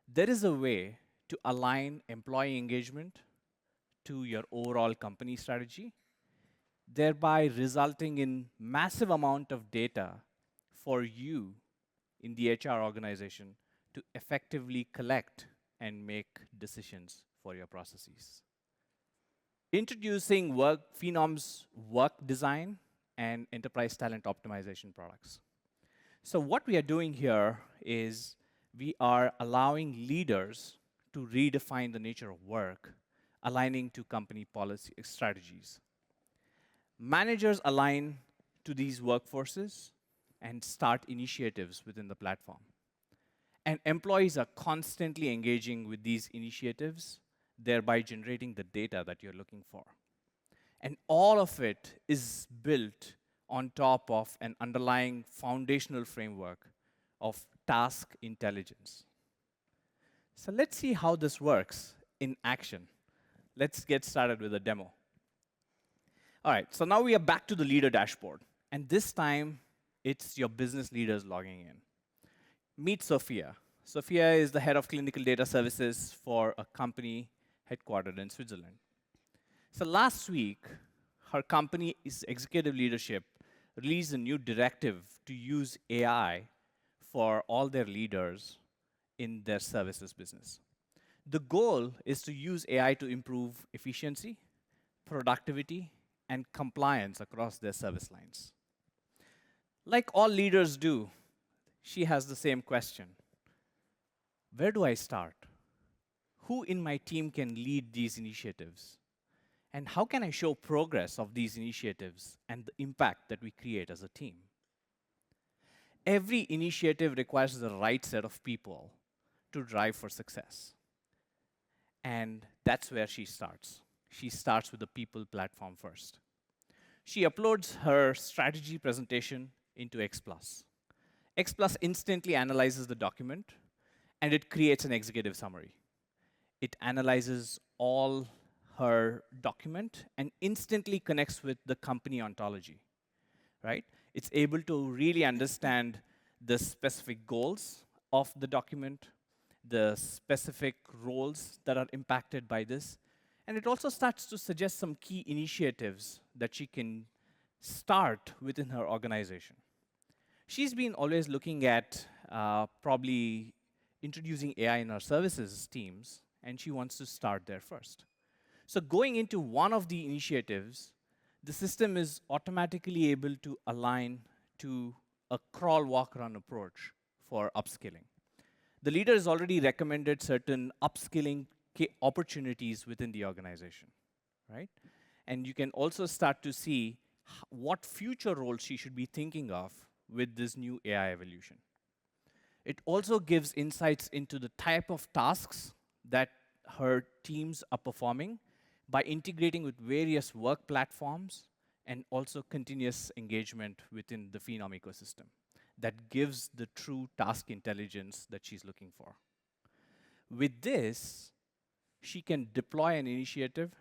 there is a way to align employee engagement to your overall company strategy, thereby resulting in massive amount of data for you in the HR organization to effectively collect and make decisions for your processes. Introducing Phenom's work design and enterprise talent optimization products. So what we are doing here is we are allowing leaders to redefine the nature of work, aligning to company policy strategies. Managers align to these workforces and start initiatives within the platform. And employees are constantly engaging with these initiatives, thereby generating the data that you're looking for. And all of it is built on top of an underlying foundational framework of task intelligence. So let's see how this works in action. Let's get started with a demo. All right, so now we are back to the leader dashboard. And this time, it's your business leaders logging in. Meet Sophia. Sophia is the head of clinical data services for a company headquartered in Switzerland. So last week, her company's executive leadership released a new directive to use AI for all their leaders in their services business. The goal is to use AI to improve efficiency, productivity, and compliance across their service lines. Like all leaders do, she has the same question. Where do I start? Who in my team can lead these initiatives? And how can I show progress of these initiatives and the impact that we create as a team? Every initiative requires the right set of people to drive for success. And that's where she starts. She starts with the people platform first. She uploads her strategy presentation into X+. X+ instantly analyzes the document, and it creates an executive summary. It analyzes all her document and instantly connects with the company ontology, right? It's able to really understand the specific goals of the document, the specific roles that are impacted by this, and it also starts to suggest some key initiatives that she can start within her organization. She's been always looking at probably introducing AI in her services teams, and she wants to start there first. So going into one of the initiatives, the system is automatically able to align to a crawl, walk, run approach for upskilling. The leader has already recommended certain upskilling opportunities within the organization, right? And you can also start to see what future roles she should be thinking of with this new AI evolution. It also gives insights into the type of tasks that her teams are performing by integrating with various work platforms and also continuous engagement within the Phenom ecosystem that gives the true task intelligence that she's looking for. With this, she can deploy an initiative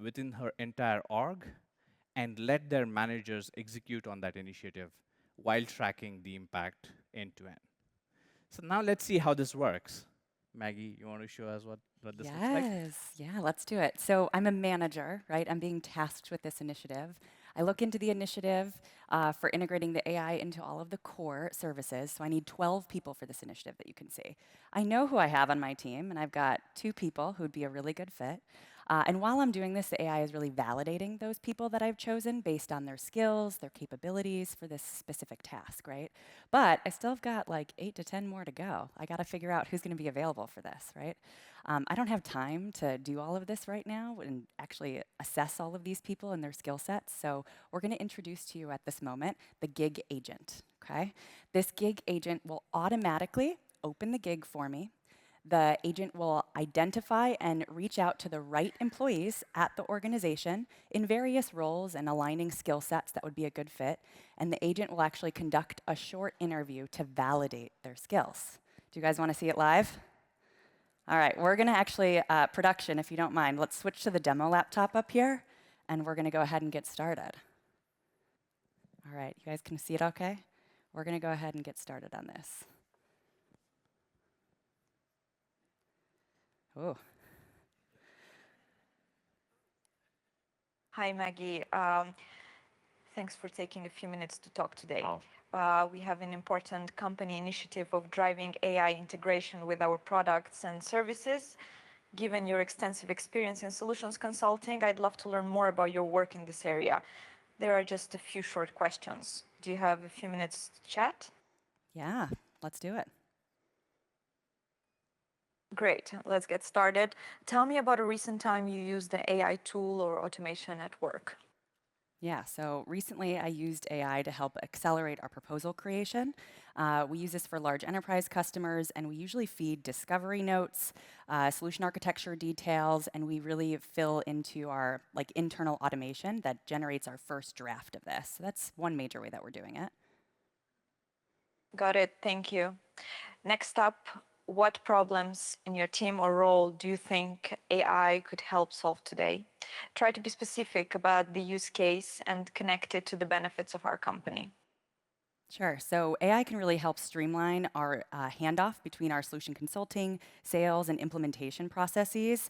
within her entire org and let their managers execute on that initiative while tracking the impact end to end. So now let's see how this works. Maggie, you want to show us what this looks like? Yes, yeah, let's do it. So I'm a manager, right? I'm being tasked with this initiative. I look into the initiative for integrating the AI into all of the core services. So I need 12 people for this initiative that you can see. I know who I have on my team, and I've got 2 people who'd be a really good fit. And while I'm doing this, the AI is really validating those people that I've chosen based on their skills, their capabilities for this specific task, right? But I still have got like 8 to 10 more to go. I got to figure out who's going to be available for this, right? I don't have time to do all of this right now and actually assess all of these people and their skill sets. So we're going to introduce to you at this moment the gig agent, okay? This gig agent will automatically open the gig for me. The agent will identify and reach out to the right employees at the organization in various roles and aligning skill sets that would be a good fit. And the agent will actually conduct a short interview to validate their skills. Do you guys want to see it live? All right, we're going to actually, production, if you don't mind, let's switch to the demo laptop up here, and we're going to go ahead and get started. All right, you guys can see it okay? We're going to go ahead and get started on this. Oh. Hi, Maggie. Thanks for taking a few minutes to talk today. We have an important company initiative of driving AI integration with our products and services. Given your extensive experience in solutions consulting, I'd love to learn more about your work in this area. There are just a few short questions. Do you have a few minutes to chat? Yeah, let's do it. Great, let's get started. Tell me about a recent time you used an AI tool or automation at work. Yeah, so recently I used AI to help accelerate our proposal creation. We use this for large enterprise customers, and we usually feed discovery notes, solution architecture details, and we really fill into our internal automation that generates our first draft of this. So that's one major way that we're doing it. Got it, thank you. Next up, what problems in your team or role do you think AI could help solve today? Try to be specific about the use case and connect it to the benefits of our company. Sure. So AI can really help streamline our handoff between our solution consulting, sales, and implementation processes.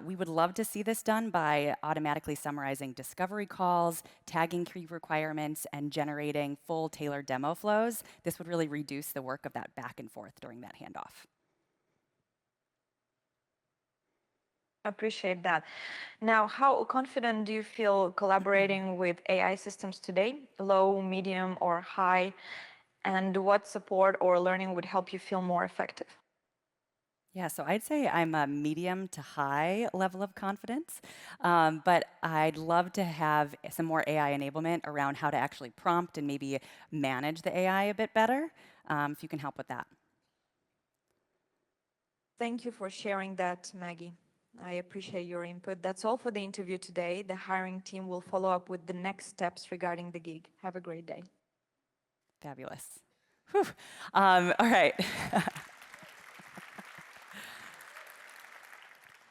We would love to see this done by automatically summarizing discovery calls, tagging key requirements, and generating full tailored demo flows. This would really reduce the work of that back and forth during that handoff. Appreciate that. Now, how confident do you feel collaborating with AI systems today? Low, medium, or high? And what support or learning would help you feel more effective? Yeah, so I'd say I'm a medium to high level of confidence, but I'd love to have some more AI enablement around how to actually prompt and maybe manage the AI a bit better, if you can help with that. Thank you for sharing that, Maggie. I appreciate your input. That's all for the interview today. The hiring team will follow up with the next steps regarding the gig. Have a great day. Fabulous. Whew. All right.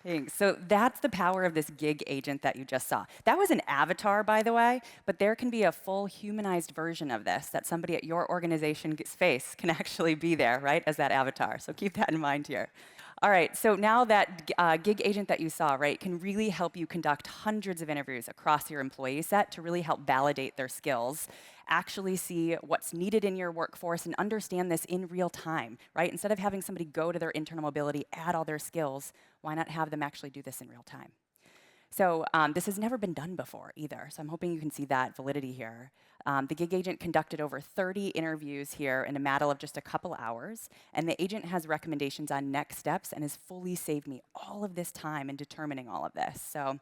Thanks. So that's the power of this gig agent that you just saw. That was an avatar, by the way, but there can be a full humanized version of this that somebody at your organization's face can actually be there, right, as that avatar. So keep that in mind here. All right, so now that gig agent that you saw, right, can really help you conduct hundreds of interviews across your employee set to really help validate their skills, actually see what's needed in your workforce and understand this in real time, right? Instead of having somebody go to their internal mobility, add all their skills, why not have them actually do this in real time? So this has never been done before either, so I'm hoping you can see that validity here. The gig agent conducted over 30 interviews here in a matter of just a couple hours, and the agent has recommendations on next steps and has fully saved me all of this time in determining all of this. So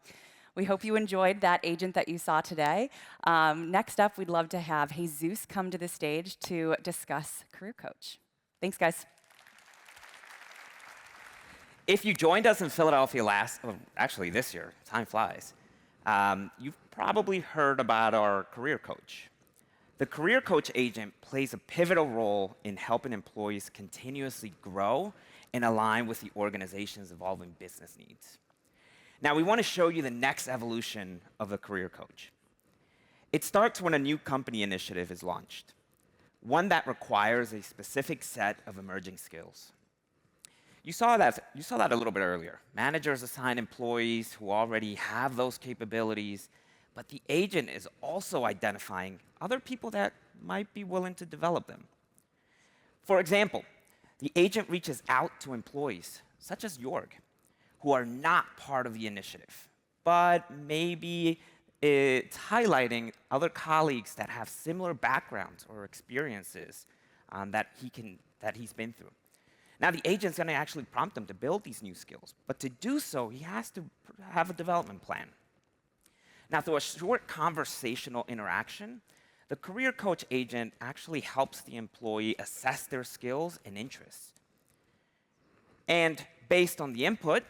we hope you enjoyed that agent that you saw today. Next up, we'd love to have Jesus come to the stage to discuss Career Coach. Thanks, guys. If you joined us in Philadelphia actually this year, time flies, you've probably heard about our Career Coach. The Career Coach agent plays a pivotal role in helping employees continuously grow and align with the organization's evolving business needs. Now, we want to show you the next evolution of the Career Coach. It starts when a new company initiative is launched, one that requires a specific set of emerging skills. You saw that a little bit earlier. Managers assign employees who already have those capabilities, but the agent is also identifying other people that might be willing to develop them. For example, the agent reaches out to employees, such as Jorg, who are not part of the initiative, but maybe it's highlighting other colleagues that have similar backgrounds or experiences that he's been through. Now, the agent's going to actually prompt them to build these new skills, but to do so, he has to have a development plan. Now, through a short conversational interaction, the Career Coach agent actually helps the employee assess their skills and interests And based on the input,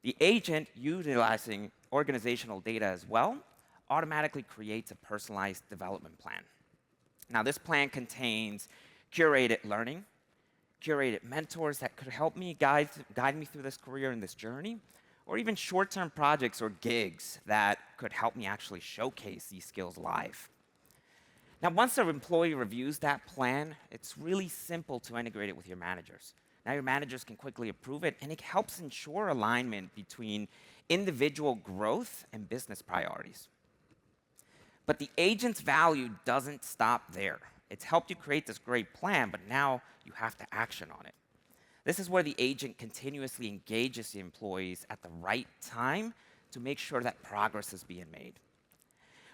the agent, utilizing organizational data as well, automatically creates a personalized development plan. Now, this plan contains curated learning, curated mentors that could help me guide me through this career and this journey, or even short-term projects or gigs that could help me actually showcase these skills live. Now, once an employee reviews that plan, it's really simple to integrate it with your managers. Now your managers can quickly approve it, and it helps ensure alignment between individual growth and business priorities. But the agent's value doesn't stop there. It's helped you create this great plan, but now you have to action on it. This is where the agent continuously engages the employees at the right time to make sure that progress is being made.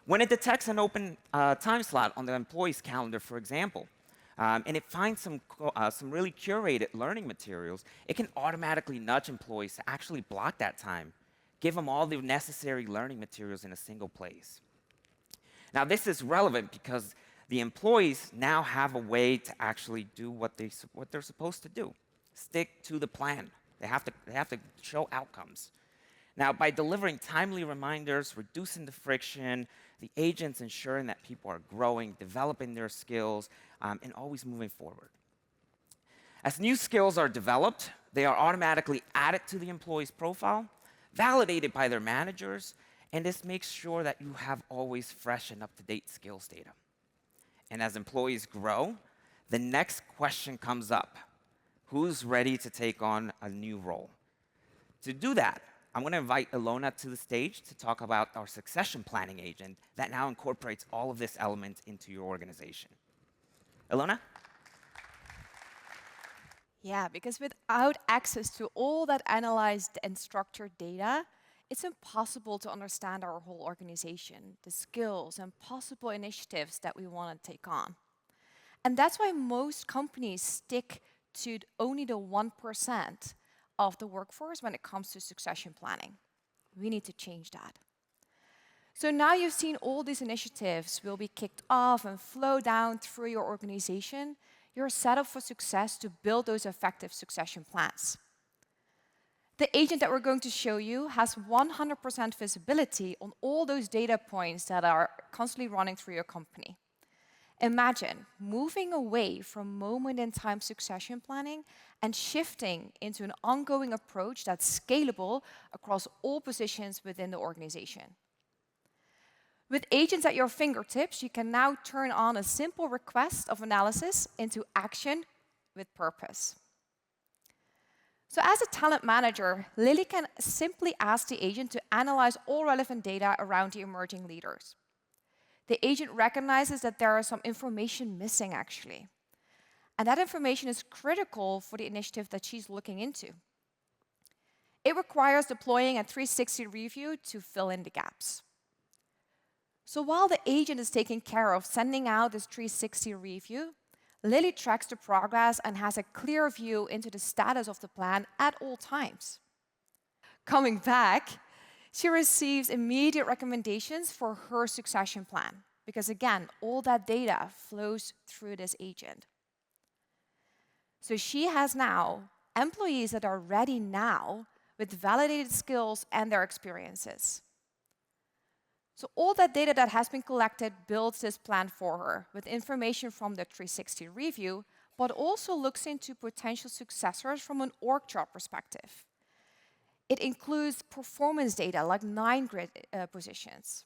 When it detects an open time slot on the employee's calendar, for example, and it finds some really curated learning materials, it can automatically nudge employees to actually block that time, give them all the necessary learning materials in a single place. Now, this is relevant because the employees now have a way to actually do what they're supposed to do. Stick to the plan. They have to show outcomes. Now, by delivering timely reminders, reducing the friction, the agent's ensuring that people are growing, developing their skills, and always moving forward. As new skills are developed, they are automatically added to the employee's profile, validated by their managers, and this makes sure that you have always fresh and up-to-date skills data. And as employees grow, the next question comes up. Who's ready to take on a new role? To do that, I'm going to invite Ilona to the stage to talk about our succession planning agent that now incorporates all of this element into your organization. Ilona? Yeah, because without access to all that analyzed and structured data, it's impossible to understand our whole organization, the skills and possible initiatives that we want to take on. And that's why most companies stick to only the 1% of the workforce when it comes to succession planning. We need to change that. So now you've seen all these initiatives will be kicked off and flow down through your organization. You're set up for success to build those effective succession plans. The agent that we're going to show you has 100% visibility on all those data points that are constantly running through your company. Imagine moving away from moment-in-time succession planning and shifting into an ongoing approach that's scalable across all positions within the organization. With agents at your fingertips, you can now turn on a simple request of analysis into action with purpose. So as a talent manager, Lily can simply ask the agent to analyze all relevant data around the emerging leaders. The agent recognizes that there is some information missing, actually. And that information is critical for the initiative that she's looking into. It requires deploying a 360 review to fill in the gaps. So while the agent is taking care of sending out this 360 review, Lily tracks the progress and has a clear view into the status of the plan at all times. Coming back, she receives immediate recommendations for her succession plan, because again, all that data flows through this agent. So she has now employees that are ready now with validated skills and their experiences. So all that data that has been collected builds this plan for her with information from the 360 review, but also looks into potential successors from an org chart perspective. It includes performance data like 9 grid positions.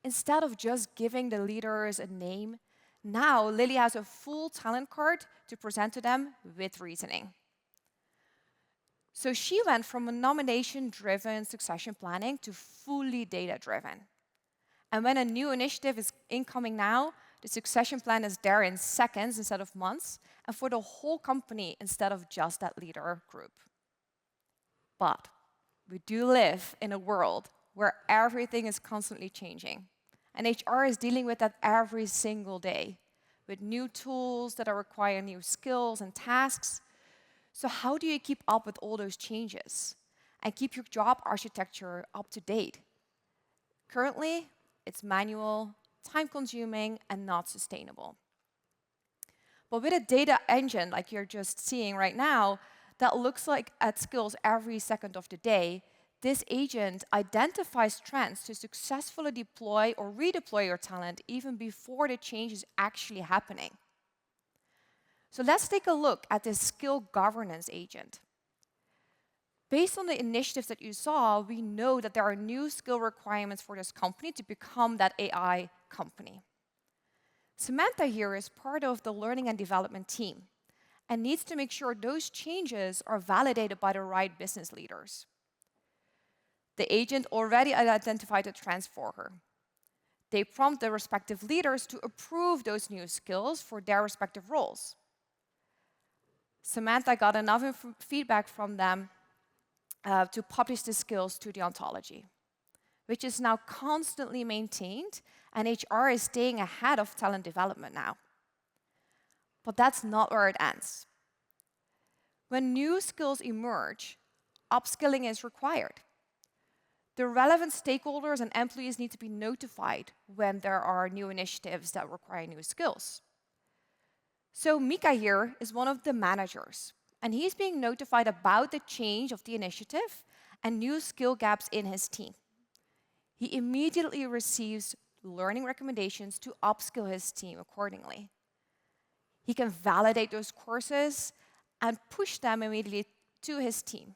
Instead of just giving the leaders a name, now Lily has a full talent card to present to them with reasoning. So she went from a nomination-driven succession planning to fully data-driven. And when a new initiative is incoming now, the succession plan is there in seconds instead of months, and for the whole company instead of just that leader group. But we do live in a world where everything is constantly changing. And HR is dealing with that every single day, with new tools that require new skills and tasks. So how do you keep up with all those changes and keep your job architecture up to date? Currently, it's manual, time-consuming, and not sustainable. But with a data engine like you're just seeing right now, that looks like at skills every second of the day, this agent identifies trends to successfully deploy or redeploy your talent even before the change is actually happening. So let's take a look at this skill governance agent. Based on the initiatives that you saw, we know that there are new skill requirements for this company to become that AI company. Samantha here is part of the learning and development team and needs to make sure those changes are validated by the right business leaders. The agent already identified the trends for her. They prompt the respective leaders to approve those new skills for their respective roles. Samantha got enough feedback from them to publish the skills to the ontology, which is now constantly maintained, and HR is staying ahead of talent development now. But that's not where it ends. When new skills emerge, upskilling is required. The relevant stakeholders and employees need to be notified when there are new initiatives that require new skills. So Mika here is one of the managers, and he's being notified about the change of the initiative and new skill gaps in his team. He immediately receives learning recommendations to upskill his team accordingly. He can validate those courses and push them immediately to his team.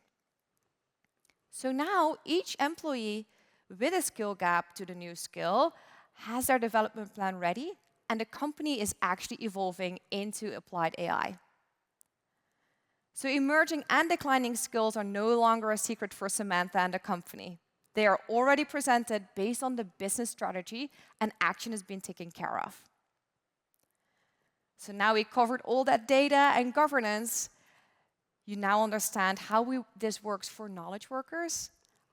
So now each employee with a skill gap to the new skill has their development plan ready, and the company is actually evolving into applied AI. So emerging and declining skills are no longer a secret for Samantha and the company. They are already presented based on the business strategy, and action has been taken care of. So now we covered all that data and governance. You now understand how this works for knowledge workers.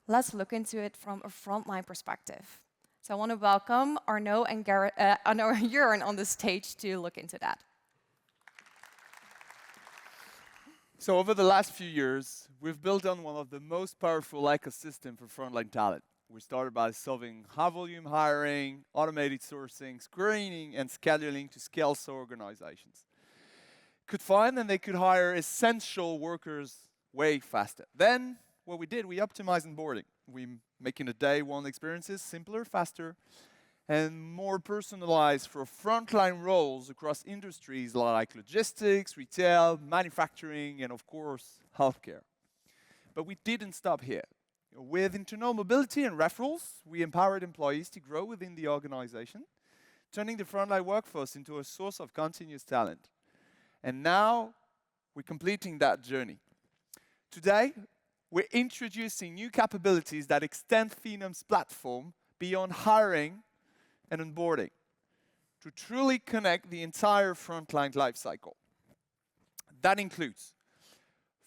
Let's look into it from a frontline perspective. So I want to welcome Arnaud and Jörn on the stage to look into that. So over the last few years, we've built on one of the most powerful ecosystems for frontline talent. We started by solving high-volume hiring, automated sourcing, screening, and scheduling to scale so organizations could find and they could hire essential workers way faster. Then what we did, we optimized onboarding. We making the day one experiences simpler, faster, and more personalized for frontline roles across industries like logistics, retail, manufacturing, and of course, healthcare. But we didn't stop here. With internal mobility and referrals, we empowered employees to grow within the organization, turning the frontline workforce into a source of continuous talent. And now we're completing that journey. Today, we're introducing new capabilities that extend Phenom's platform beyond hiring and onboarding to truly connect the entire frontline lifecycle. That includes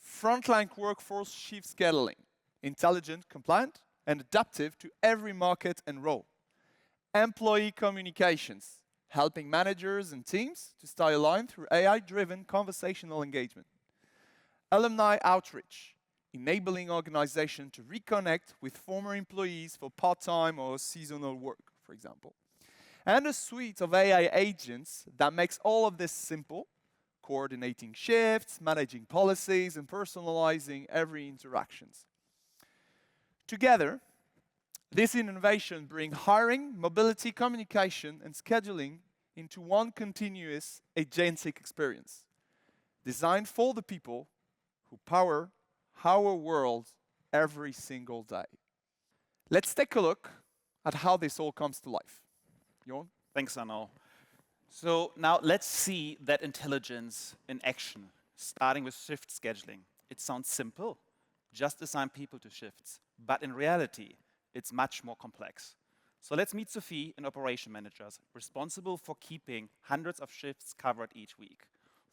frontline workforce shift scheduling, intelligent, compliant, and adaptive to every market and role. Employee communications, helping managers and teams to stay aligned through AI-driven conversational engagement. Alumni outreach, enabling organizations to reconnect with former employees for part-time or seasonal work, for example. And a suite of AI agents that makes all of this simple, coordinating shifts, managing policies, and personalizing every interactions. Together, this innovation brings hiring, mobility, communication, and scheduling into one continuous agentic experience, designed for the people who power our world every single day. Let's take a look at how this all comes to life. Jorn? Thanks, Arnaud. So now let's see that intelligence in action, starting with shift scheduling. It sounds simple, just assign people to shifts. But in reality, it's much more complex. So let's meet Sophie, an operation manager, responsible for keeping hundreds of shifts covered each week.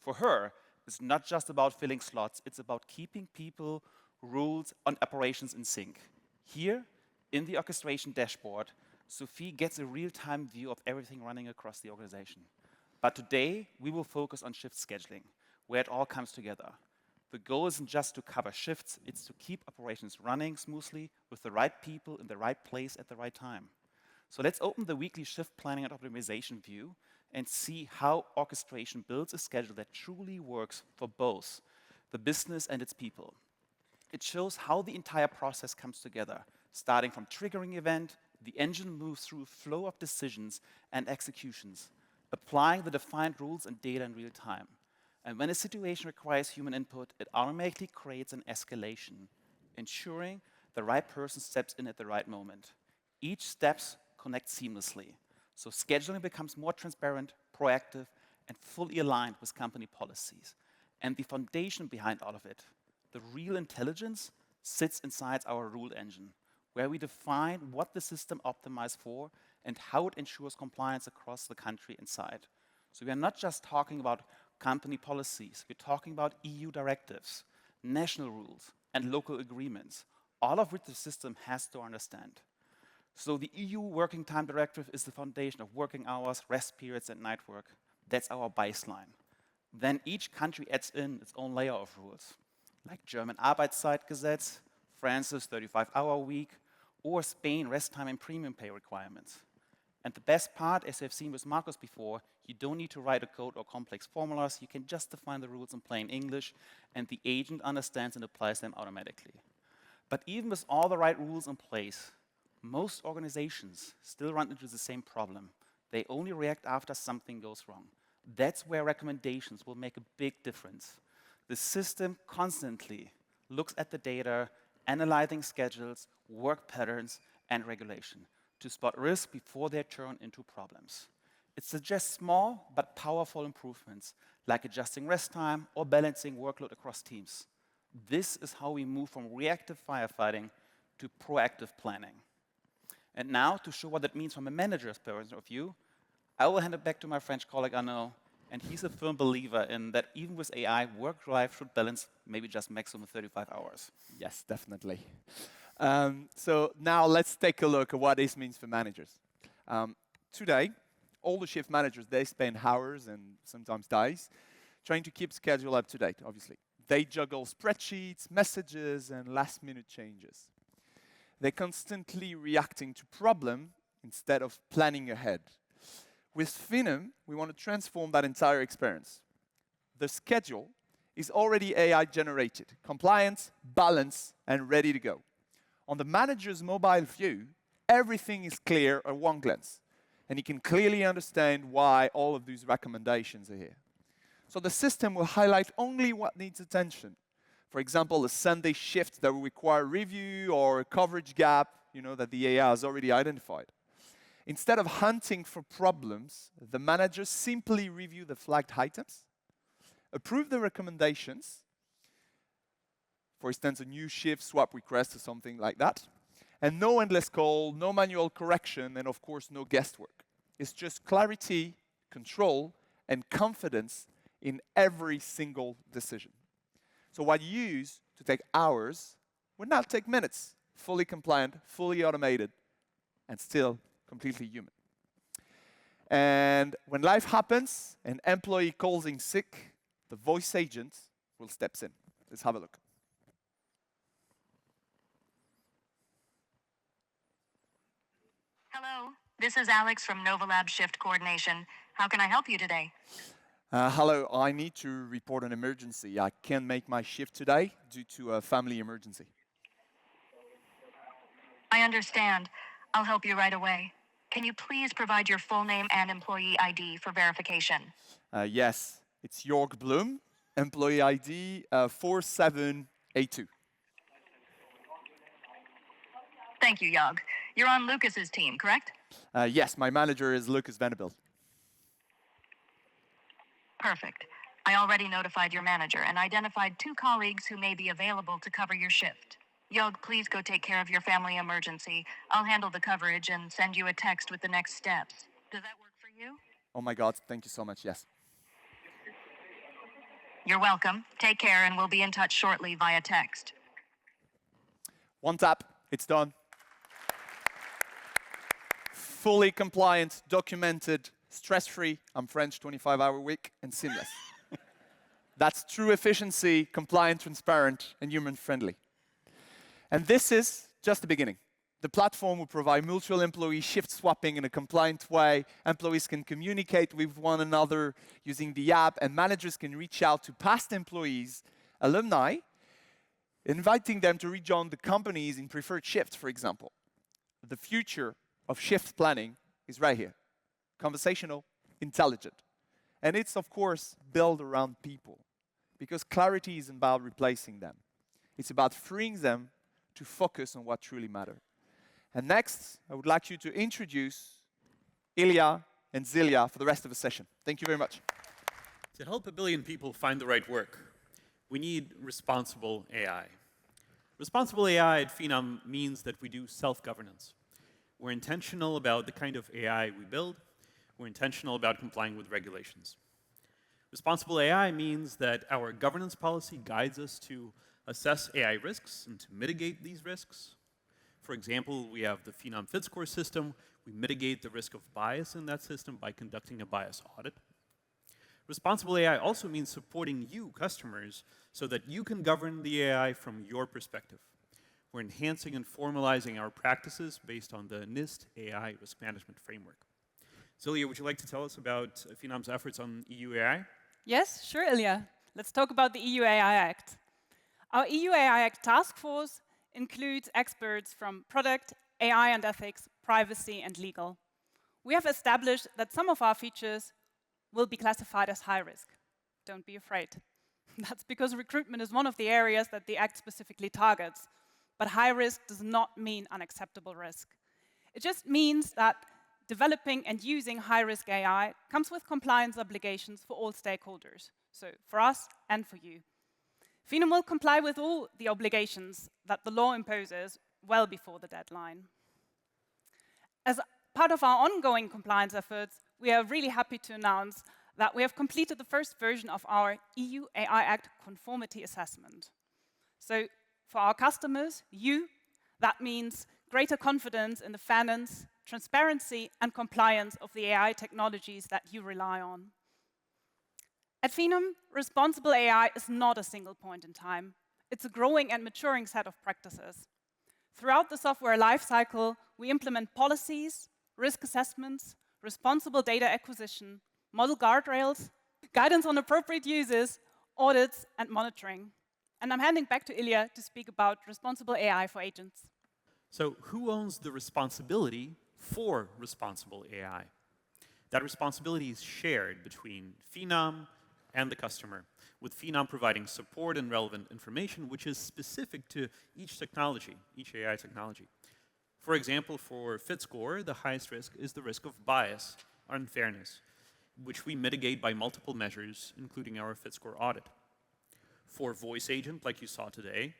For her, it's not just about filling slots, it's about keeping people, rules, and operations in sync. Here, in the orchestration dashboard, Sophie gets a real-time view of everything running across the organization. But today, we will focus on shift scheduling, where it all comes together. The goal isn't just to cover shifts, it's to keep operations running smoothly with the right people in the right place at the right time. So let's open the weekly shift planning and optimization view and see how orchestration builds a schedule that truly works for both the business and its people. It shows how the entire process comes together, starting from triggering event, the engine moves through a flow of decisions and executions, applying the defined rules and data in real time. And when a situation requires human input, it automatically creates an escalation, ensuring the right person steps in at the right moment. Each step connects seamlessly, so scheduling becomes more transparent, proactive, and fully aligned with company policies. And the foundation behind all of it, the real intelligence, sits inside our rule engine, where we define what the system optimizes for and how it ensures compliance across the country inside. So we are not just talking about company policies, we're talking about EU directives, national rules, and local agreements, all of which the system has to understand. So the EU Working Time Directive is the foundation of working hours, rest periods, and night work. That's our baseline. Then each country adds in its own layer of rules, like German Arbeitszeitgesetz, France's 35-hour week, or Spain rest time and premium pay requirements. And the best part, as I've seen with Marcus before, you don't need to write a code or complex formulas. You can just define the rules in plain English, and the agent understands and applies them automatically. But even with all the right rules in place, most organizations still run into the same problem. They only react after something goes wrong. That's where recommendations will make a big difference. The system constantly looks at the data, analyzing schedules, work patterns, and regulation to spot risk before they turn into problems. It suggests small but powerful improvements, like adjusting rest time or balancing workload across teams. This is how we move from reactive firefighting to proactive planning. And now, to show what that means from a manager's point of view, I will hand it back to my French colleague Arnaud, and he's a firm believer in that even with AI, work-life should balance maybe just maximum 35 hours. Yes, definitely. So now let's take a look at what this means for managers. Today, all the shift managers, they spend hours and sometimes days trying to keep schedule up to date, obviously. They juggle spreadsheets, messages, and last-minute changes. They're constantly reacting to problem instead of planning ahead. With Phenom, we want to transform that entire experience. The schedule is already AI-generated, compliant, balanced, and ready to go. On the manager's mobile view, everything is clear at one glance, and he can clearly understand why all of these recommendations are here. So the system will highlight only what needs attention. For example, a Sunday shift that will require review or a coverage gap, that the AI has already identified. Instead of hunting for problems, the manager simply review the flagged items, approve the recommendations, for instance, a new shift swap request or something like that, and no endless call, no manual correction, and of course, no guesswork. It's just clarity, control, and confidence in every single decision. So what you used to take hours would now take minutes, fully compliant, fully automated, and still completely human. And when life happens, an employee calls in sick, the voice agent will step in. Let's have a look. Hello, this is Alex from Novolab Shift Coordination. How can I help you today? Hello, I need to report an emergency. I can't make my shift today due to a family emergency. I understand. I'll help you right away. Can you please provide your full name and employee ID for verification? Yes, it's Jörg Bloom, employee ID 4782. Thank you, Jörg. You're on Lucas's team, correct? Yes, my manager is Lucas Vanderbilt. Perfect. I already notified your manager and identified 2 colleagues who may be available to cover your shift. Jörg, please go take care of your family emergency. I'll handle the coverage and send you a text with the next steps. Does that work for you? Oh my God, thank you so much, yes. You're welcome. Take care, and we'll be in touch shortly via text. One tap, it's done. Fully compliant, documented, stress-free, I'm French, 25-hour week, and seamless. That's true efficiency, compliant, transparent, and human-friendly. And this is just the beginning. The platform will provide mutual employee shift swapping in a compliant way. Employees can communicate with one another using the app, and managers can reach out to past employees alumni, inviting them to rejoin the companies in preferred shifts, for example. The future of shift planning is right here. Conversational, intelligent. And it's, of course, built around people, because clarity isn't about replacing them. It's about freeing them to focus on what truly matters. And next, I would like you to introduce Ilya and Zelia for the rest of the session. Thank you very much. To help 1 billion people find the right work, we need responsible AI. Responsible AI at Phenom means that we do self-governance. We're intentional about the kind of AI we build. We're intentional about complying with regulations. Responsible AI means that our governance policy guides us to assess AI risks and to mitigate these risks. For example, we have the Phenom Fit Score system. We mitigate the risk of bias in that system by conducting a bias audit. Responsible AI also means supporting you, customers, so that you can govern the AI from your perspective. We're enhancing and formalizing our practices based on the NIST AI risk management framework. Zelia, would you like to tell us about Phenom's efforts on EU AI? Yes, sure, Ilya. Let's talk about the EU AI Act. Our EU AI Act task force includes experts from product, AI and ethics, privacy, and legal. We have established that some of our features will be classified as high risk. Don't be afraid. That's because recruitment is one of the areas that the Act specifically targets. But high risk does not mean unacceptable risk. It just means that developing and using high-risk AI comes with compliance obligations for all stakeholders, so for us and for you. Phenom will comply with all the obligations that the law imposes well before the deadline. As part of our ongoing compliance efforts, we are really happy to announce that we have completed the first version of our EU AI Act conformity assessment. So for our customers, that means greater confidence in the fairness, transparency, and compliance of the AI technologies that you rely on. At Phenom, responsible AI is not a single point in time. It's a growing and maturing set of practices. Throughout the software lifecycle, we implement policies, risk assessments, responsible data acquisition, model guardrails, guidance on appropriate uses, audits, and monitoring. And I'm handing back to Ilya to speak about responsible AI for agents. So who owns the responsibility for responsible AI? That responsibility is shared between Phenom and the customer, with Phenom providing support and relevant information which is specific to each technology, each AI technology. For example, for Fit Score, the highest risk is the risk of bias or unfairness, which we mitigate by multiple measures, including our Fit Score audit. For Voice Agent, like you saw today,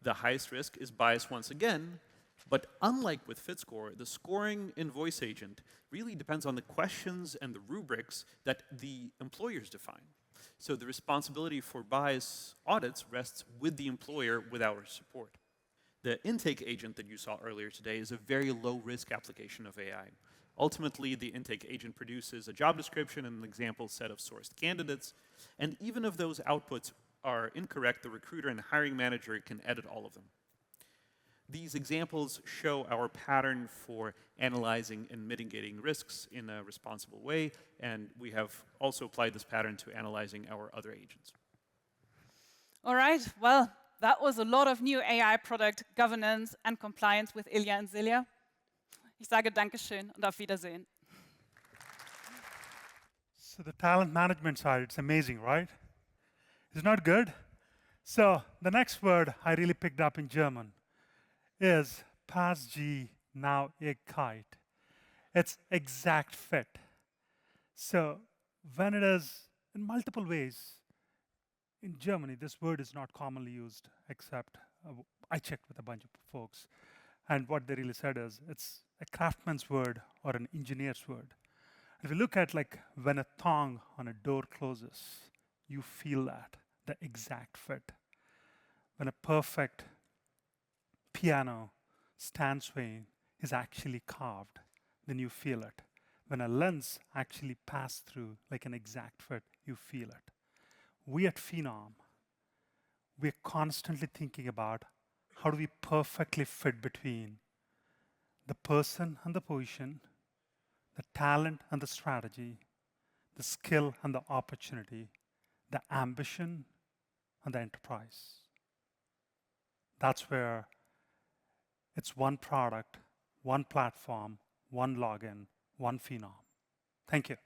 the highest risk is bias once again, but unlike with Fit Score, the scoring in Voice Agent really depends on the questions and the rubrics that the employers define. So the responsibility for bias audits rests with the employer with our support. The intake agent that you saw earlier today is a very low-risk application of AI. Ultimately, the intake agent produces a job description and an example set of sourced candidates, and even if those outputs are incorrect, the recruiter and the hiring manager can edit all of them. These examples show our pattern for analyzing and mitigating risks in a responsible way, and we have also applied this pattern to analyzing our other agents. All right, well, that was a lot of new AI product governance and compliance with Ilya and Zelia. Ich sage Dankeschön und auf Wiedersehen. So the talent management side, it's amazing, right? It's not good? So the next word I really picked up in German is Passgenauigkeit. It's exact fit. So when it is in multiple ways, in Germany, this word is not commonly used, except I checked with a bunch of folks. And what they really said is, it's a craftsman's word or an engineer's word. If you look at like when a thong on a door closes, you feel that, the exact fit. When a perfect piano stand swing is actually carved, then you feel it. When a lens actually passes through like an exact fit, you feel it. We at Phenom, we're constantly thinking about how do we perfectly fit between the person and the position, the talent and the strategy, the skill and the opportunity, the ambition and the enterprise. That's where it's one product, one platform, one login, one Phenom. Thank you.